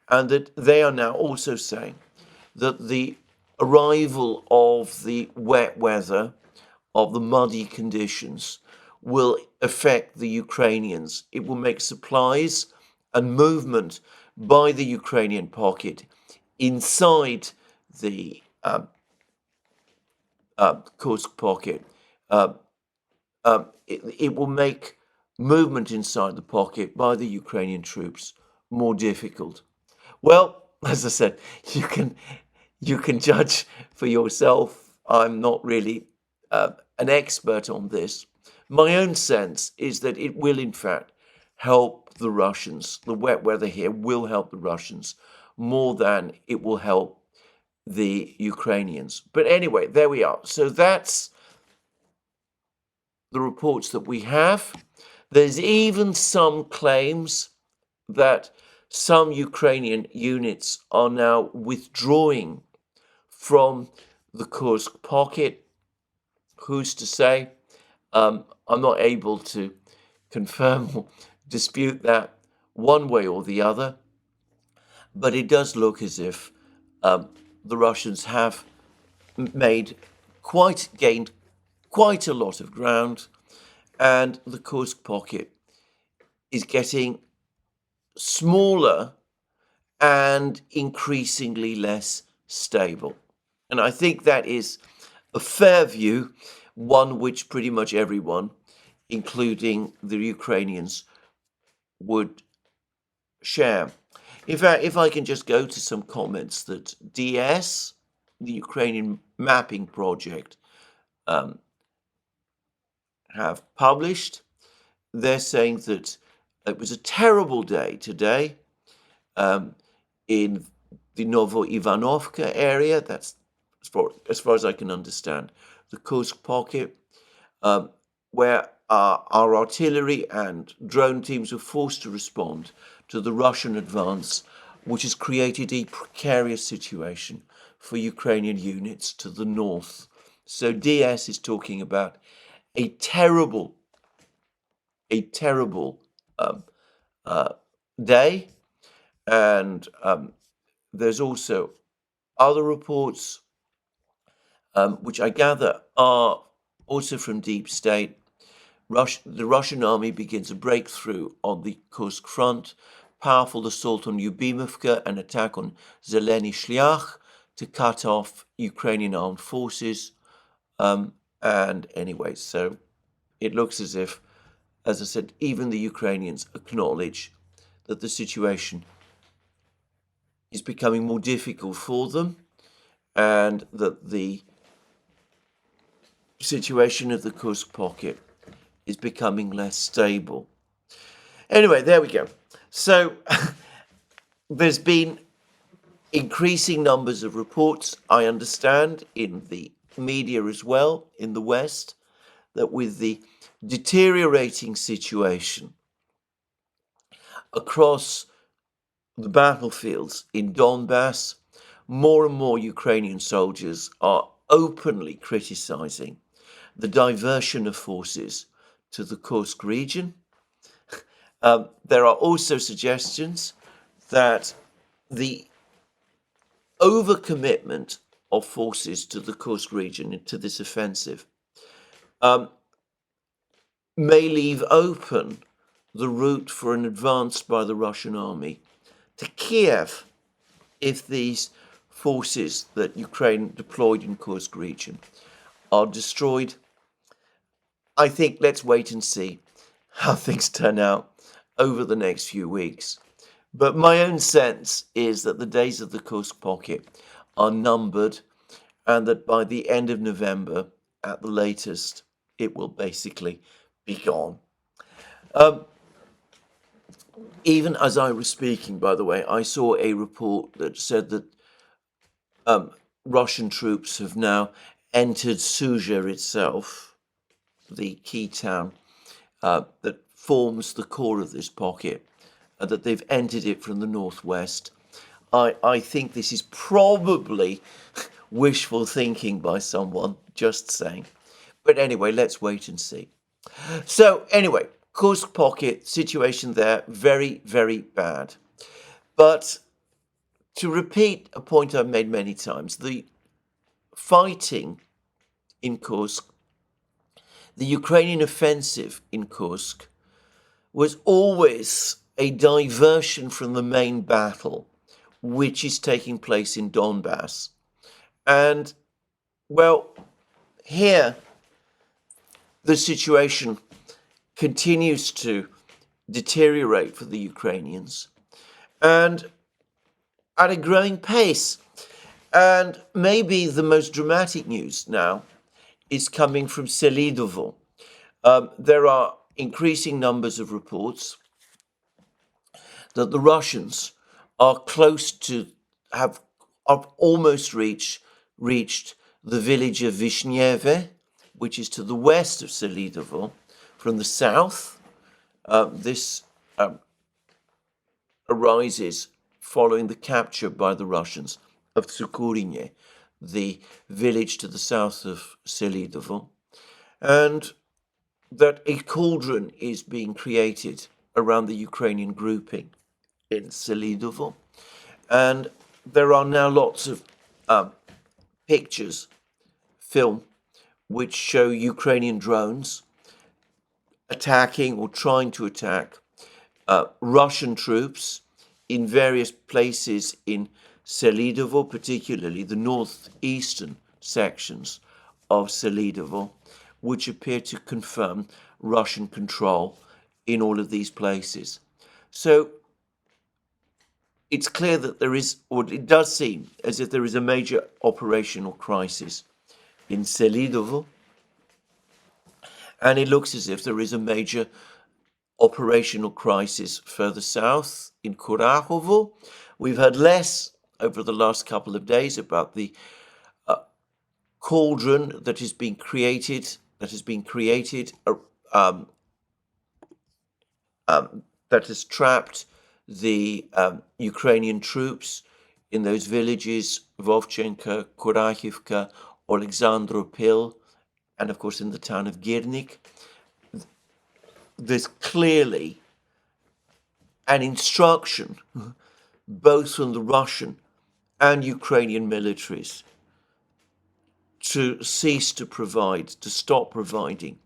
and that they are now also saying that the arrival of the wet weather, of the muddy conditions, will affect the Ukrainians. It will make supplies and movement by the Ukrainian pocket inside the Kursk pocket. It will make movement inside the pocket by the Ukrainian troops more difficult. Well, as I said, you can judge for yourself. I'm not really an expert on this. My own sense is that it will, in fact, help the Russians. The wet weather here will help the Russians more than it will help the Ukrainians. But anyway, there we are. So that's the reports that we have. There's even some claims that some Ukrainian units are now withdrawing from the Kursk pocket. Who's to say? I'm not able to confirm or dispute that one way or the other, but it does look as if the Russians have gained quite a lot of ground, and the Kursk pocket is getting smaller and increasingly less stable. And I think that is a fair view, one which pretty much everyone, including the Ukrainians, would share. In fact, if I can just go to some comments that DS, the Ukrainian mapping project, have published, they're saying that it was a terrible day today in the Novo-Ivanovka area. That's as far as I can understand, the Kursk pocket, where our artillery and drone teams were forced to respond to the Russian advance, which has created a precarious situation for Ukrainian units to the north. So DS is talking about a terrible day, and there's also other reports, which I gather are also from Deep State. The Russian army begins a breakthrough on the Kursk front, powerful assault on Lyubimovka, an attack on Zeleny Shliach to cut off Ukrainian armed forces. And anyway, so it looks as if, as I said, even the Ukrainians acknowledge that the situation is becoming more difficult for them and that the situation of the Kursk pocket is becoming less stable. Anyway, there we go. So there's been increasing numbers of reports, I understand, in the media as well, in the West, that with the deteriorating situation across the battlefields in Donbass, more and more Ukrainian soldiers are openly criticizing the diversion of forces to the Kursk region. There are also suggestions that the overcommitment of forces to the Kursk region into this offensive may leave open the route for an advance by the Russian army to Kiev if these forces that Ukraine deployed in Kursk region are destroyed. I think let's wait and see how things turn out over the next few weeks. But my own sense is that the days of the Kursk pocket are numbered and that by the end of November, at the latest, it will basically be gone. Even as I was speaking, by the way, I saw a report that said that Russian troops have now entered Sudzha itself, the key town that forms the core of this pocket, that they've entered it from the northwest. I think this is probably wishful thinking by someone, just saying. But anyway, let's wait and see. So anyway, Kursk pocket situation there, very, very bad. But to repeat a point I've made many times, the fighting in Kursk, the Ukrainian offensive in Kursk, was always a diversion from the main battle, which is taking place in Donbass. And, well, here the situation continues to deteriorate for the Ukrainians and at a growing pace. And maybe the most dramatic news now is coming from Selidovo. There are increasing numbers of reports that the Russians are close to have almost reached the village of Vishneve, which is to the west of Selidovo. From the south, this arises following the capture by the Russians of Tsukurinye, the village to the south of Selidovo, and that a cauldron is being created around the Ukrainian grouping in Selidovo. And there are now lots of pictures, film, which show Ukrainian drones attacking or trying to attack Russian troops in various places in Selidovo, particularly the northeastern sections of Selidovo, which appear to confirm Russian control in all of these places. So it's clear that there is, or it does seem as if there is a major operational crisis in Selidovo, and it looks as if there is a major operational crisis further south in Kurahovo. We've heard less over the last couple of days about the cauldron that has been created, that has trapped the Ukrainian troops in those villages, Vovchenka, Kurahivka, Alexandropil, and of course in the town of Girnik. There's clearly an instruction, both from the Russian and Ukrainian militaries to cease to provide, to stop providing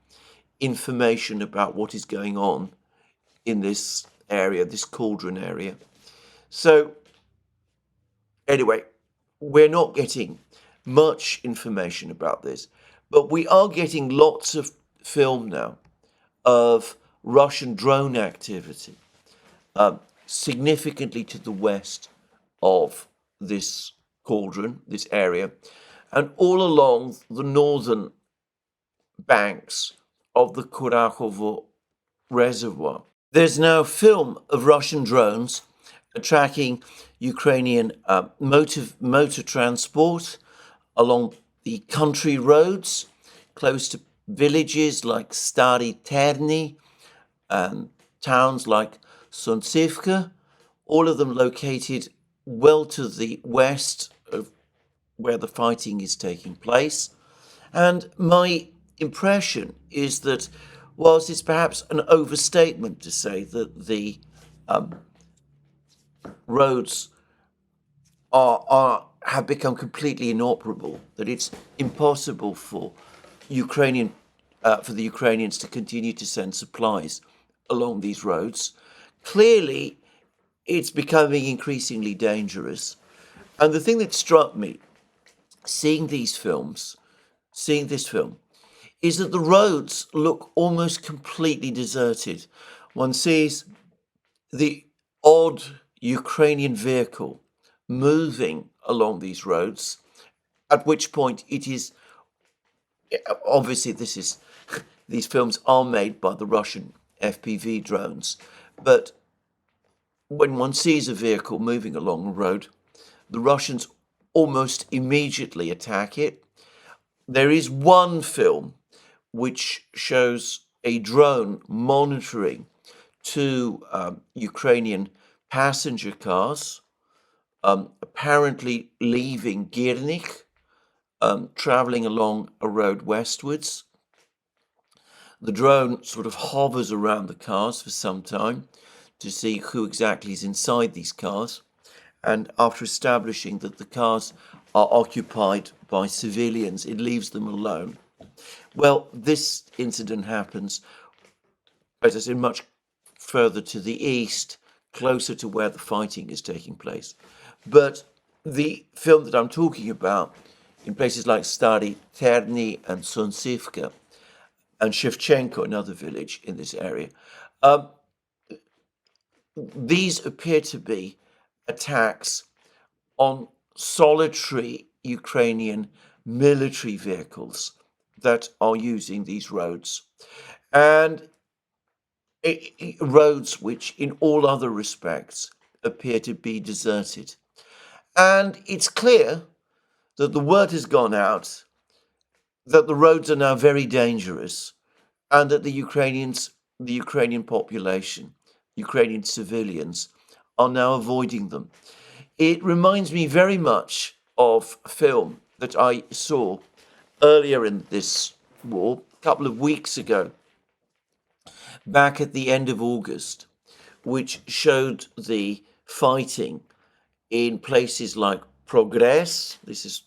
information about what is going on in this area, this cauldron area. So anyway, we're not getting much information about this, but we are getting lots of film now of Russian drone activity, significantly to the west of this cauldron, this area, and all along the northern banks of the Kurachovo reservoir. There's now film of Russian drones tracking Ukrainian motor transport along the country roads close to villages like Stary Terny and towns like Suntsivka, all of them located well to the west of where the fighting is taking place. And my impression is that whilst it's perhaps an overstatement to say that the roads have become completely inoperable, that it's impossible for the Ukrainians to continue to send supplies along these roads, clearly it's becoming increasingly dangerous. And the thing that struck me, seeing this film, is that the roads look almost completely deserted. One sees the odd Ukrainian vehicle moving along these roads, at which point it is obviously these films are made by the Russian FPV drones, but when one sees a vehicle moving along a road, the Russians almost immediately attack it. There is one film which shows a drone monitoring two Ukrainian passenger cars, apparently leaving Girnik, traveling along a road westwards. The drone sort of hovers around the cars for some time to see who exactly is inside these cars. And after establishing that the cars are occupied by civilians, it leaves them alone. Well, this incident happens, as I say, much further to the east, closer to where the fighting is taking place. But the film that I'm talking about, in places like Stary Terny and Suntsivka, and Shevchenko, another village in this area, these appear to be attacks on solitary Ukrainian military vehicles that are using these roads. And roads which, in all other respects, appear to be deserted. And it's clear that the word has gone out that the roads are now very dangerous and that the Ukrainian population, Ukrainian civilians, are now avoiding them. It reminds me very much of a film that I saw earlier in this war, a couple of weeks ago, back at the end of August, which showed the fighting in places like Progress. This is,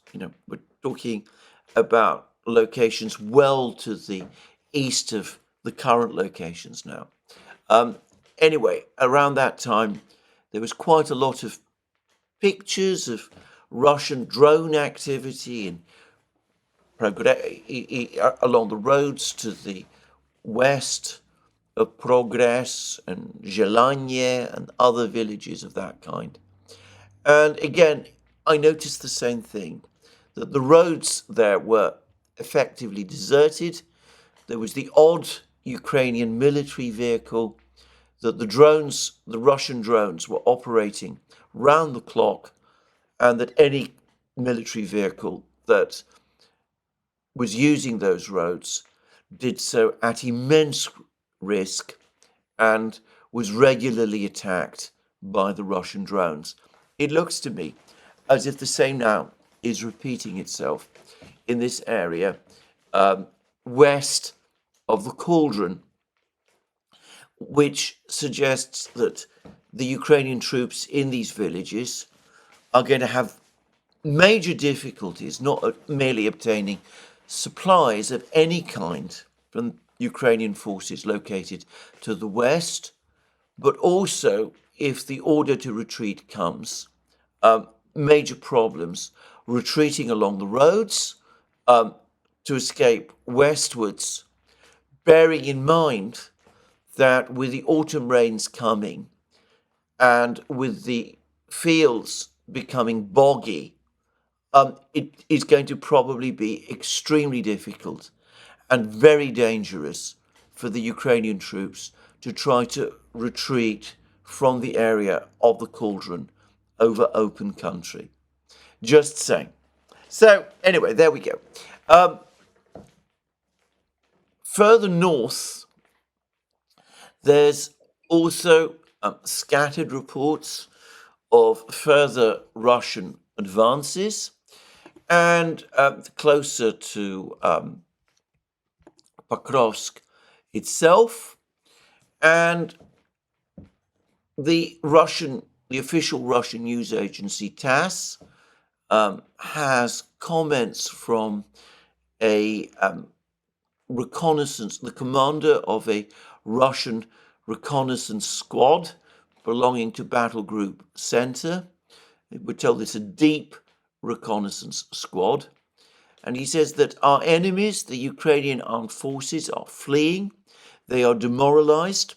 we're talking about locations well to the east of the current locations now. Anyway, around that time, there was quite a lot of pictures of Russian drone activity in along the roads to the west of Progress and Zelanye and other villages of that kind. And again, I noticed the same thing, that the roads there were effectively deserted. There was the odd Ukrainian military vehicle, that the Russian drones were operating round the clock, and that any military vehicle that was using those roads did so at immense risk and was regularly attacked by the Russian drones. It looks to me as if the same now is repeating itself in this area west of the cauldron, which suggests that the Ukrainian troops in these villages are going to have major difficulties, not merely obtaining supplies of any kind from Ukrainian forces located to the west, but also if the order to retreat comes, major problems retreating along the roads to escape westwards, bearing in mind that with the autumn rains coming and with the fields becoming boggy, it is going to probably be extremely difficult and very dangerous for the Ukrainian troops to try to retreat from the area of the cauldron over open country. Just saying. So anyway, there we go. Further north, there's also scattered reports of further Russian advances, and closer to Pokrovsk itself, and the official Russian news agency TASS has comments from a reconnaissance, the commander of a Russian reconnaissance squad belonging to Battle Group Center. We're told it's a deep reconnaissance squad. And he says that our enemies, the Ukrainian armed forces, are fleeing. They are demoralized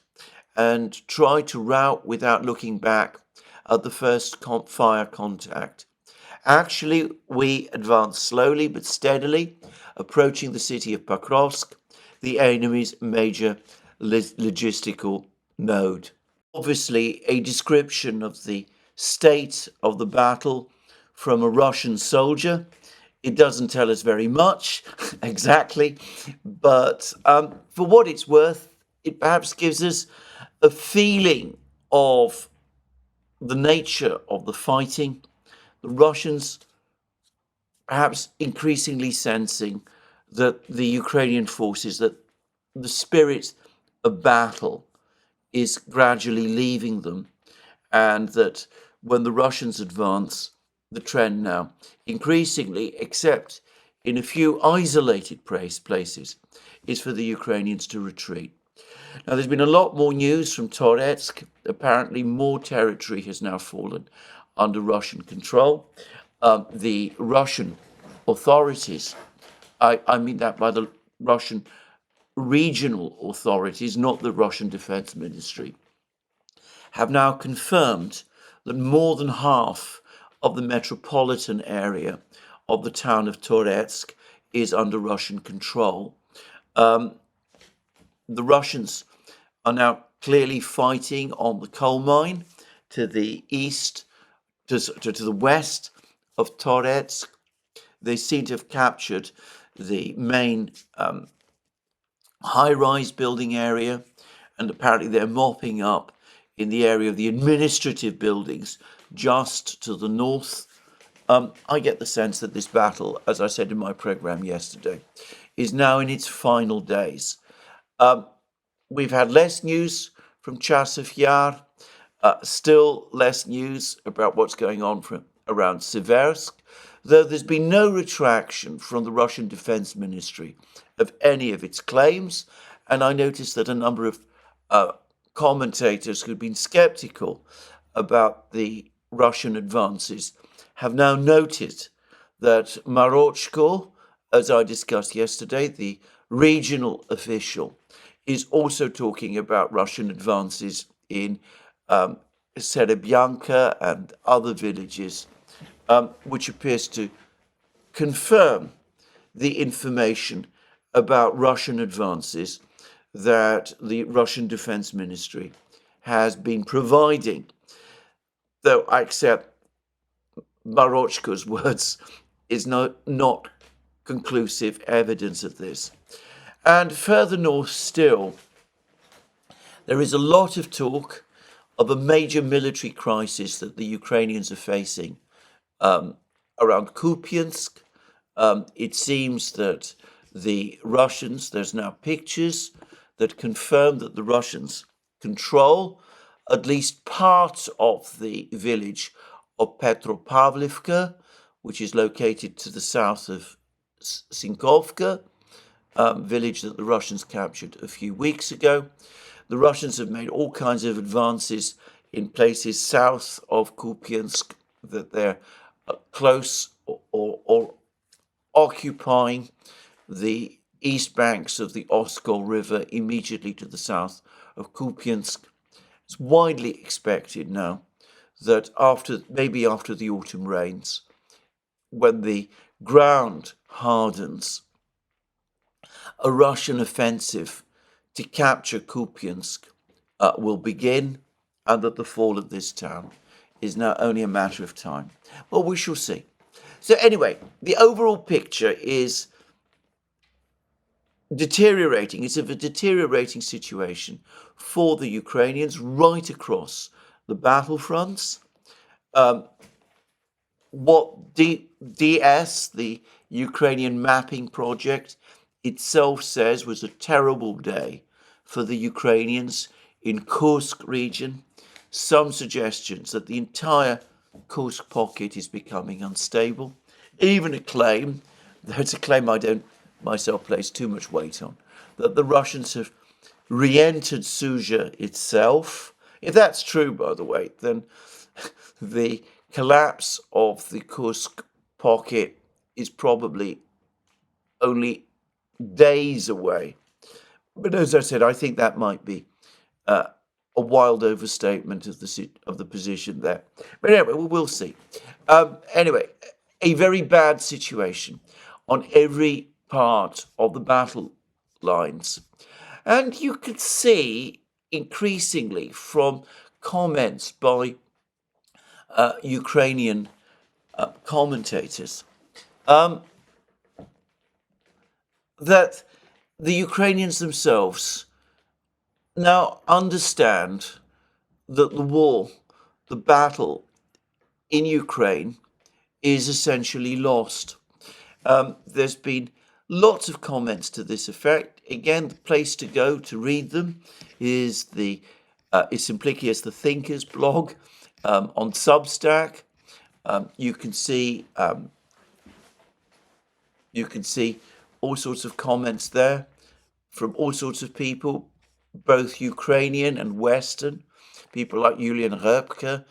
and try to rout without looking back at the first fire contact. Actually, we advance slowly but steadily, approaching the city of Pokrovsk, the enemy's major logistical node. Obviously, a description of the state of the battle from a Russian soldier. It doesn't tell us very much exactly, but for what it's worth, it perhaps gives us a feeling of the nature of the fighting. The Russians perhaps increasingly sensing that the Ukrainian forces, that the spirit of battle is gradually leaving them, and that when the Russians advance, the trend now increasingly, except in a few isolated places, is for the Ukrainians to retreat. Now, there's been a lot more news from Toretsk. Apparently, more territory has now fallen under Russian control. The Russian authorities, I mean that by the Russian regional authorities, not the Russian Defense Ministry, have now confirmed that more than half of the metropolitan area of the town of Toretsk is under Russian control. The Russians are now clearly fighting on the coal mine to the east, to the west of Toretsk. They seem to have captured the main high-rise building area, and apparently they're mopping up in the area of the administrative buildings just to the north. I get the sense that this battle, as I said in my program yesterday, is now in its final days. We've had less news from Chasiv Yar, still less news about what's going on around Seversk, though there's been no retraction from the Russian Defense Ministry of any of its claims. And I noticed that a number of commentators who'd been skeptical about the Russian advances have now noted that Marochko, as I discussed yesterday, the regional official, is also talking about Russian advances in Serebyanka and other villages, which appears to confirm the information about Russian advances that the Russian Defense Ministry has been providing, though I accept Marochko's words is not conclusive evidence of this. And further north still, there is a lot of talk of a major military crisis that the Ukrainians are facing around Kupiansk. It seems that the Russians, there's now pictures that confirm that the Russians control at least part of the village of Petropavlivka, which is located to the south of Sinkovka, village that the Russians captured a few weeks ago. The Russians have made all kinds of advances in places south of Kupiansk, that they're close or occupying the east banks of the Oskol River immediately to the south of Kupiansk. It's widely expected now that maybe after the autumn rains, when the ground hardens, a Russian offensive to capture Kupiansk will begin, and that the fall of this town is now only a matter of time. Well, we shall see. So anyway, the overall picture is deteriorating. It's of a deteriorating situation for the Ukrainians right across the battlefronts. What DS, the Ukrainian mapping project, itself says was a terrible day for the Ukrainians in Kursk region. Some suggestions that the entire Kursk pocket is becoming unstable. Even a claim, that's a claim I don't myself place too much weight on, that the Russians have re-entered Sudzha itself. If that's true, by the way, then the collapse of the Kursk pocket is probably only days away. But as I said, I think that might be a wild overstatement of the position there. But anyway, we'll see. Anyway, a very bad situation on every part of the battle lines. And you can see increasingly from comments by Ukrainian commentators that the Ukrainians themselves now understand that the war, the battle in Ukraine is essentially lost. There's been lots of comments to this effect. Again, the place to go to read them is Simplicius the Thinker's blog on Substack. You can see all sorts of comments there from all sorts of people, both Ukrainian and Western, people like Julian Röpke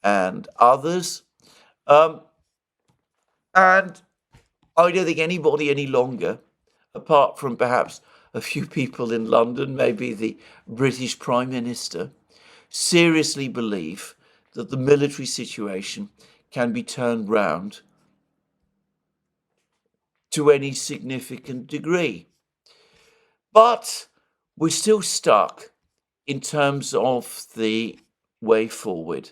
and others. And I don't think anybody any longer, apart from perhaps a few people in London, maybe the British Prime Minister, seriously believe that the military situation can be turned round to any significant degree. But we're still stuck in terms of the way forward.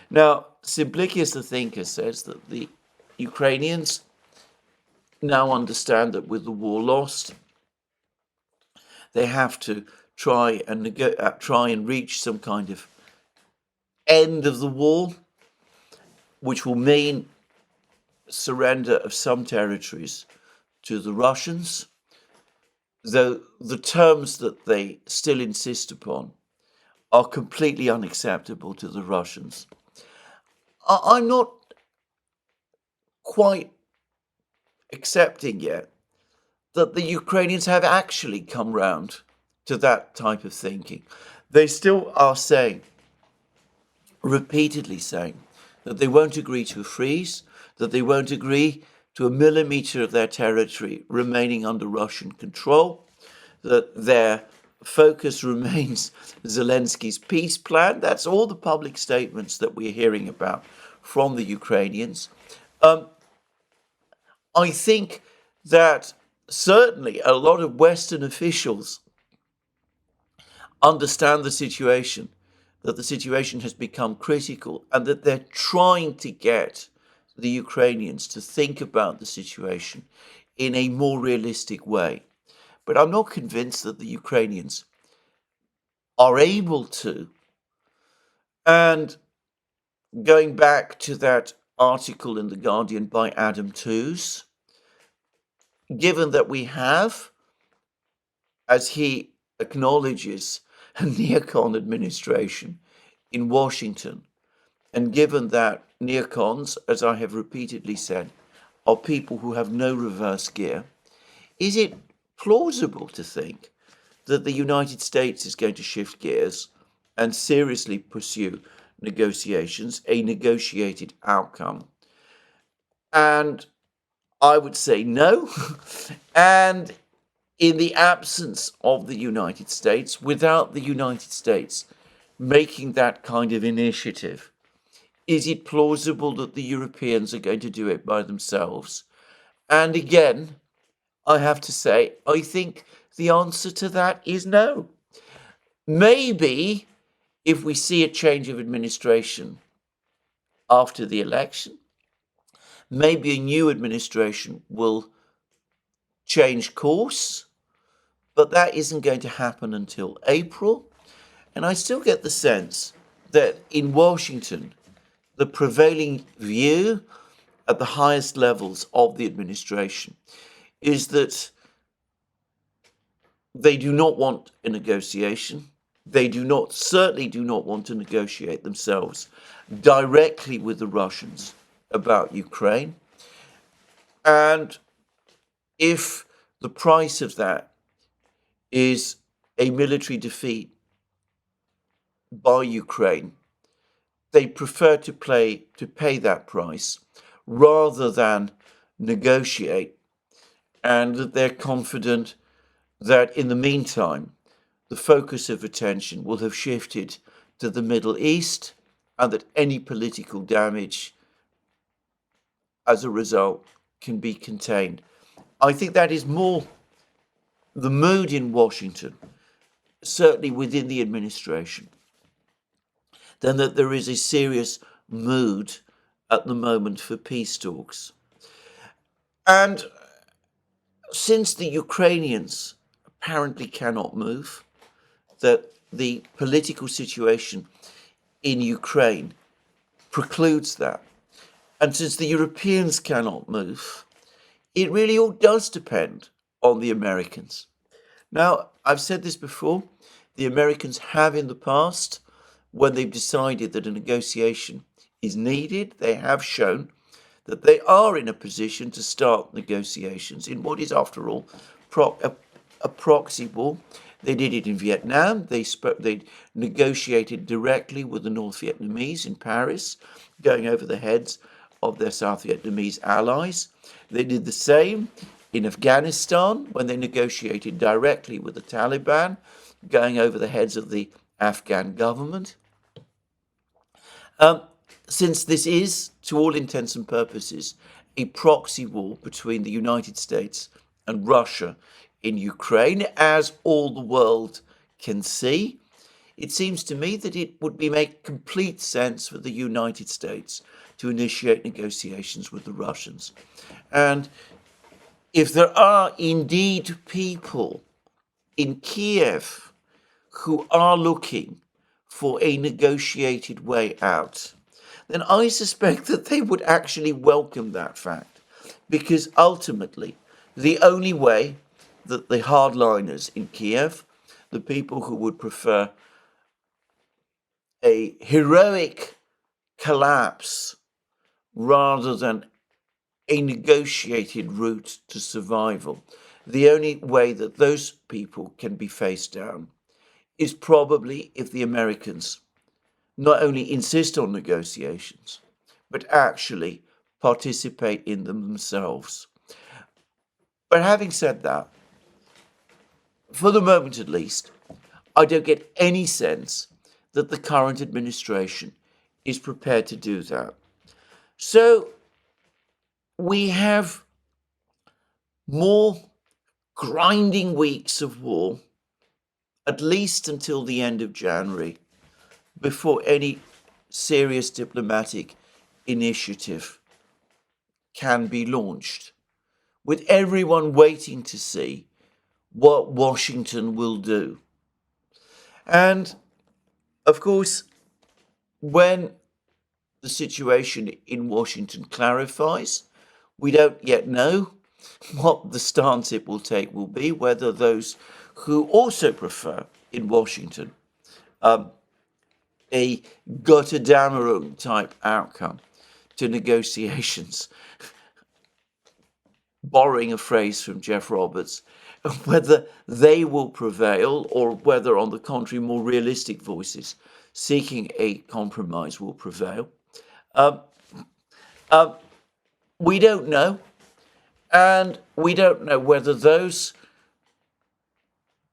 Now, Simplicius the Thinker says that the Ukrainians now understand that with the war lost, they have to try and reach some kind of end of the war, which will mean surrender of some territories to the Russians, though the terms that they still insist upon are completely unacceptable to the Russians. I'm not quite accepting yet that the Ukrainians have actually come round to that type of thinking. They still are repeatedly saying, that they won't agree to a freeze, that they won't agree to a millimetre of their territory remaining under Russian control, that their focus remains Zelensky's peace plan. That's all the public statements that we're hearing about from the Ukrainians. I think that certainly a lot of Western officials understand the situation, that the situation has become critical, and that they're trying to get the Ukrainians to think about the situation in a more realistic way. But I'm not convinced that the Ukrainians are able to. And going back to that article in The Guardian by Adam Tooze, given that we have, as he acknowledges, a Neocon administration in Washington, and given that neocons, as I have repeatedly said, are people who have no reverse gear. Is it plausible to think that the United States is going to shift gears and seriously pursue negotiations, a negotiated outcome? And I would say no. And in the absence of the United States, without the United States making that kind of initiative, is it plausible that the Europeans are going to do it by themselves? And again, I have to say, I think the answer to that is no. Maybe if we see a change of administration after the election, maybe a new administration will change course, but that isn't going to happen until April. And I still get the sense that in Washington, the prevailing view at the highest levels of the administration is that they do not want a negotiation. They certainly do not want to negotiate themselves directly with the Russians about Ukraine. And if the price of that is a military defeat by Ukraine, they prefer to pay that price rather than negotiate, and that they're confident that in the meantime, the focus of attention will have shifted to the Middle East, and that any political damage as a result can be contained. I think that is more the mood in Washington, certainly within the administration, than that there is a serious mood at the moment for peace talks. And since the Ukrainians apparently cannot move, that the political situation in Ukraine precludes that, and since the Europeans cannot move, it really all does depend on the Americans. Now, I've said this before, the Americans have in the past, when they've decided that a negotiation is needed, they have shown that they are in a position to start negotiations in what is, after all, a proxy war. They did it in Vietnam. They negotiated directly with the North Vietnamese in Paris, going over the heads of their South Vietnamese allies. They did the same in Afghanistan when they negotiated directly with the Taliban, going over the heads of the Afghan government. Since this is, to all intents and purposes, a proxy war between the United States and Russia in Ukraine, as all the world can see, it seems to me that it would make complete sense for the United States to initiate negotiations with the Russians. And if there are indeed people in Kiev who are looking for a negotiated way out, then I suspect that they would actually welcome that fact, because ultimately the only way that the hardliners in Kiev, the people who would prefer a heroic collapse rather than a negotiated route to survival, the only way that those people can be faced down is probably if the Americans not only insist on negotiations, but actually participate in them themselves. But having said that, for the moment at least, I don't get any sense that the current administration is prepared to do that. So we have more grinding weeks of war, at least until the end of January, before any serious diplomatic initiative can be launched, with everyone waiting to see what Washington will do. And of course, when the situation in Washington clarifies, we don't yet know what the stance it will take will be, whether those who also prefer in Washington a Götterdämmerung type outcome, to negotiations, borrowing a phrase from Jeff Roberts, whether they will prevail or whether, on the contrary, more realistic voices seeking a compromise will prevail. We don't know, and we don't know whether those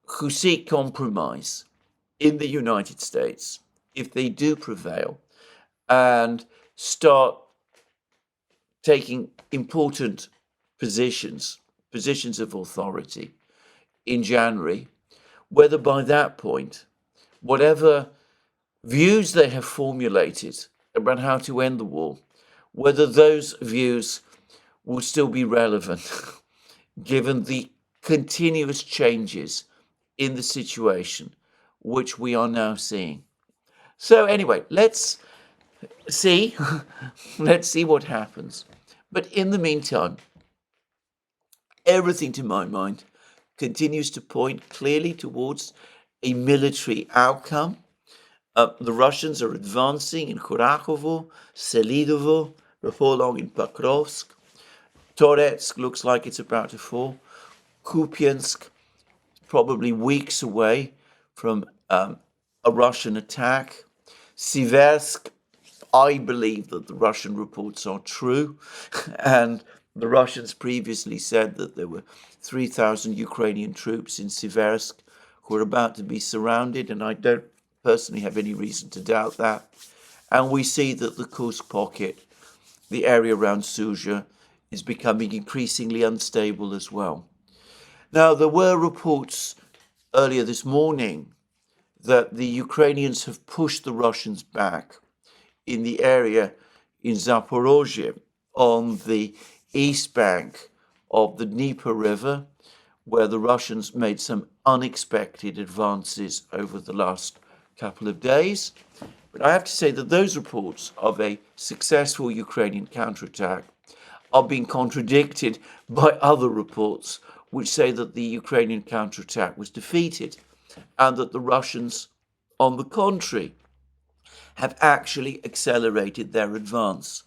who seek compromise in the United States, if they do prevail and start taking important positions of authority in January, whether by that point, whatever views they have formulated about how to end the war, whether those views will still be relevant given the continuous changes in the situation which we are now seeing. So anyway, let's see what happens. But in the meantime, everything to my mind continues to point clearly towards a military outcome. The Russians are advancing in Kurakovo, Selidovo, before long in Pokrovsk. Toretsk looks like it's about to fall. Kupiansk, probably weeks away from a Russian attack. Siversk, I believe that the Russian reports are true, and the Russians previously said that there were 3,000 Ukrainian troops in Siversk who are about to be surrounded, and I don't personally have any reason to doubt that. And we see that the Kursk pocket, the area around Sudzha, is becoming increasingly unstable as well. Now, there were reports earlier this morning that the Ukrainians have pushed the Russians back in the area in Zaporozhye on the east bank of the Dnieper River, where the Russians made some unexpected advances over the last couple of days. But I have to say that those reports of a successful Ukrainian counterattack are being contradicted by other reports which say that the Ukrainian counterattack was defeated and that the Russians, on the contrary, have actually accelerated their advance.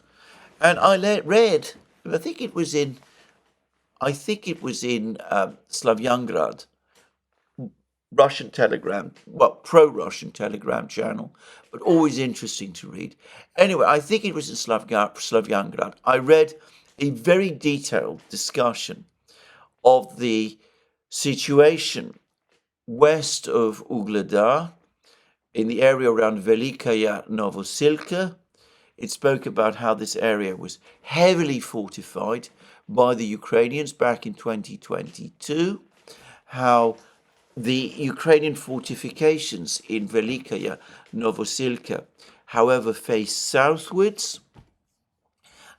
And I read, I think it was in Slavyangrad, Russian Telegram, pro-Russian Telegram channel, but always interesting to read. Anyway, I think it was in Slavyangrad. I read a very detailed discussion of the situation west of Ugledar, in the area around Velikaya Novosilka. It spoke about how this area was heavily fortified by the Ukrainians back in 2022, how the Ukrainian fortifications in Velikaya Novosilka, however, face southwards.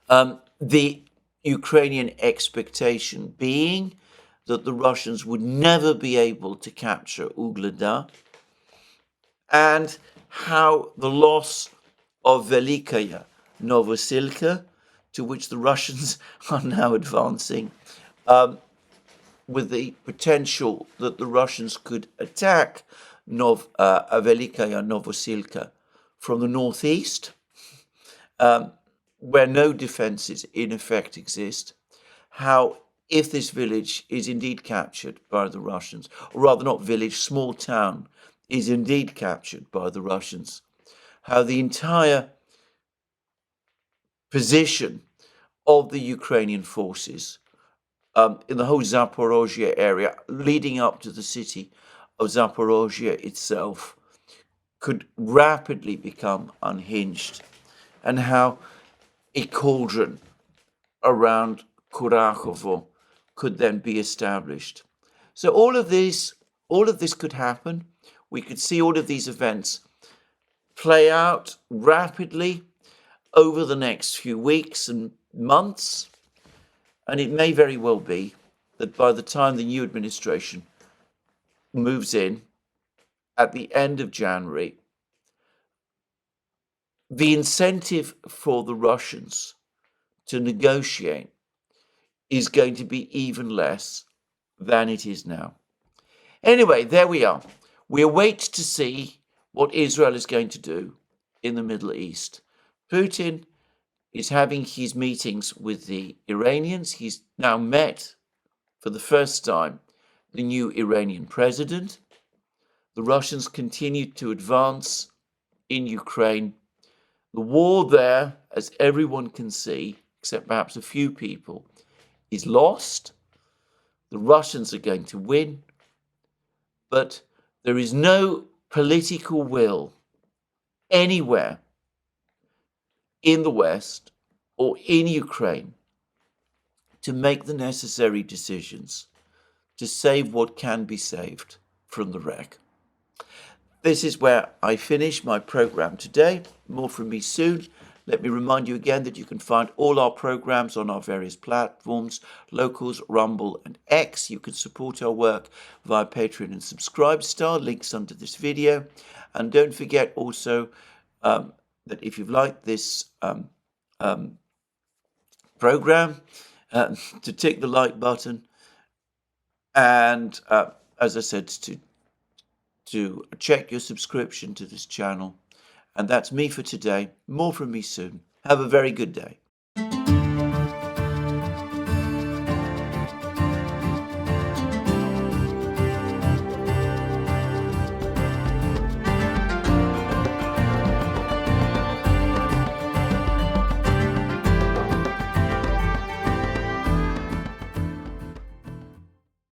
The Ukrainian expectation being that the Russians would never be able to capture Ugledar, and how the loss of Velikaya Novosilka, to which the Russians are now advancing, with the potential that the Russians could attack Velikaya Novosilka from the northeast, where no defences in effect exist, how if this village is indeed captured by the Russians, or rather not village, small town, is indeed captured by the Russians, how the entire position of the Ukrainian forces in the whole Zaporozhye area, leading up to the city of Zaporozhye itself, could rapidly become unhinged, and how a cauldron around Kurakovo could then be established. So all of this could happen. We could see all of these events play out rapidly over the next few weeks and months. And it may very well be that by the time the new administration moves in at the end of January, the incentive for the Russians to negotiate is going to be even less than it is now. Anyway, there we are. We await to see what Israel is going to do in the Middle East. Putin is having his meetings with the Iranians. He's now met for the first time the new Iranian president. The Russians continue to advance in Ukraine. The war there, as everyone can see, except perhaps a few people, is lost. The Russians are going to win, but there is no political will anywhere in the West or in Ukraine to make the necessary decisions to save what can be saved from the wreck. This is where I finish my program today. More from me soon. Let me remind you again that you can find all our programs on our various platforms, Locals, Rumble and X. You can support our work via Patreon and Subscribestar, links under this video. And don't forget also that if you've liked this program, to tick the like button and, as I said, to check your subscription to this channel. And that's me for today. More from me soon. Have a very good day.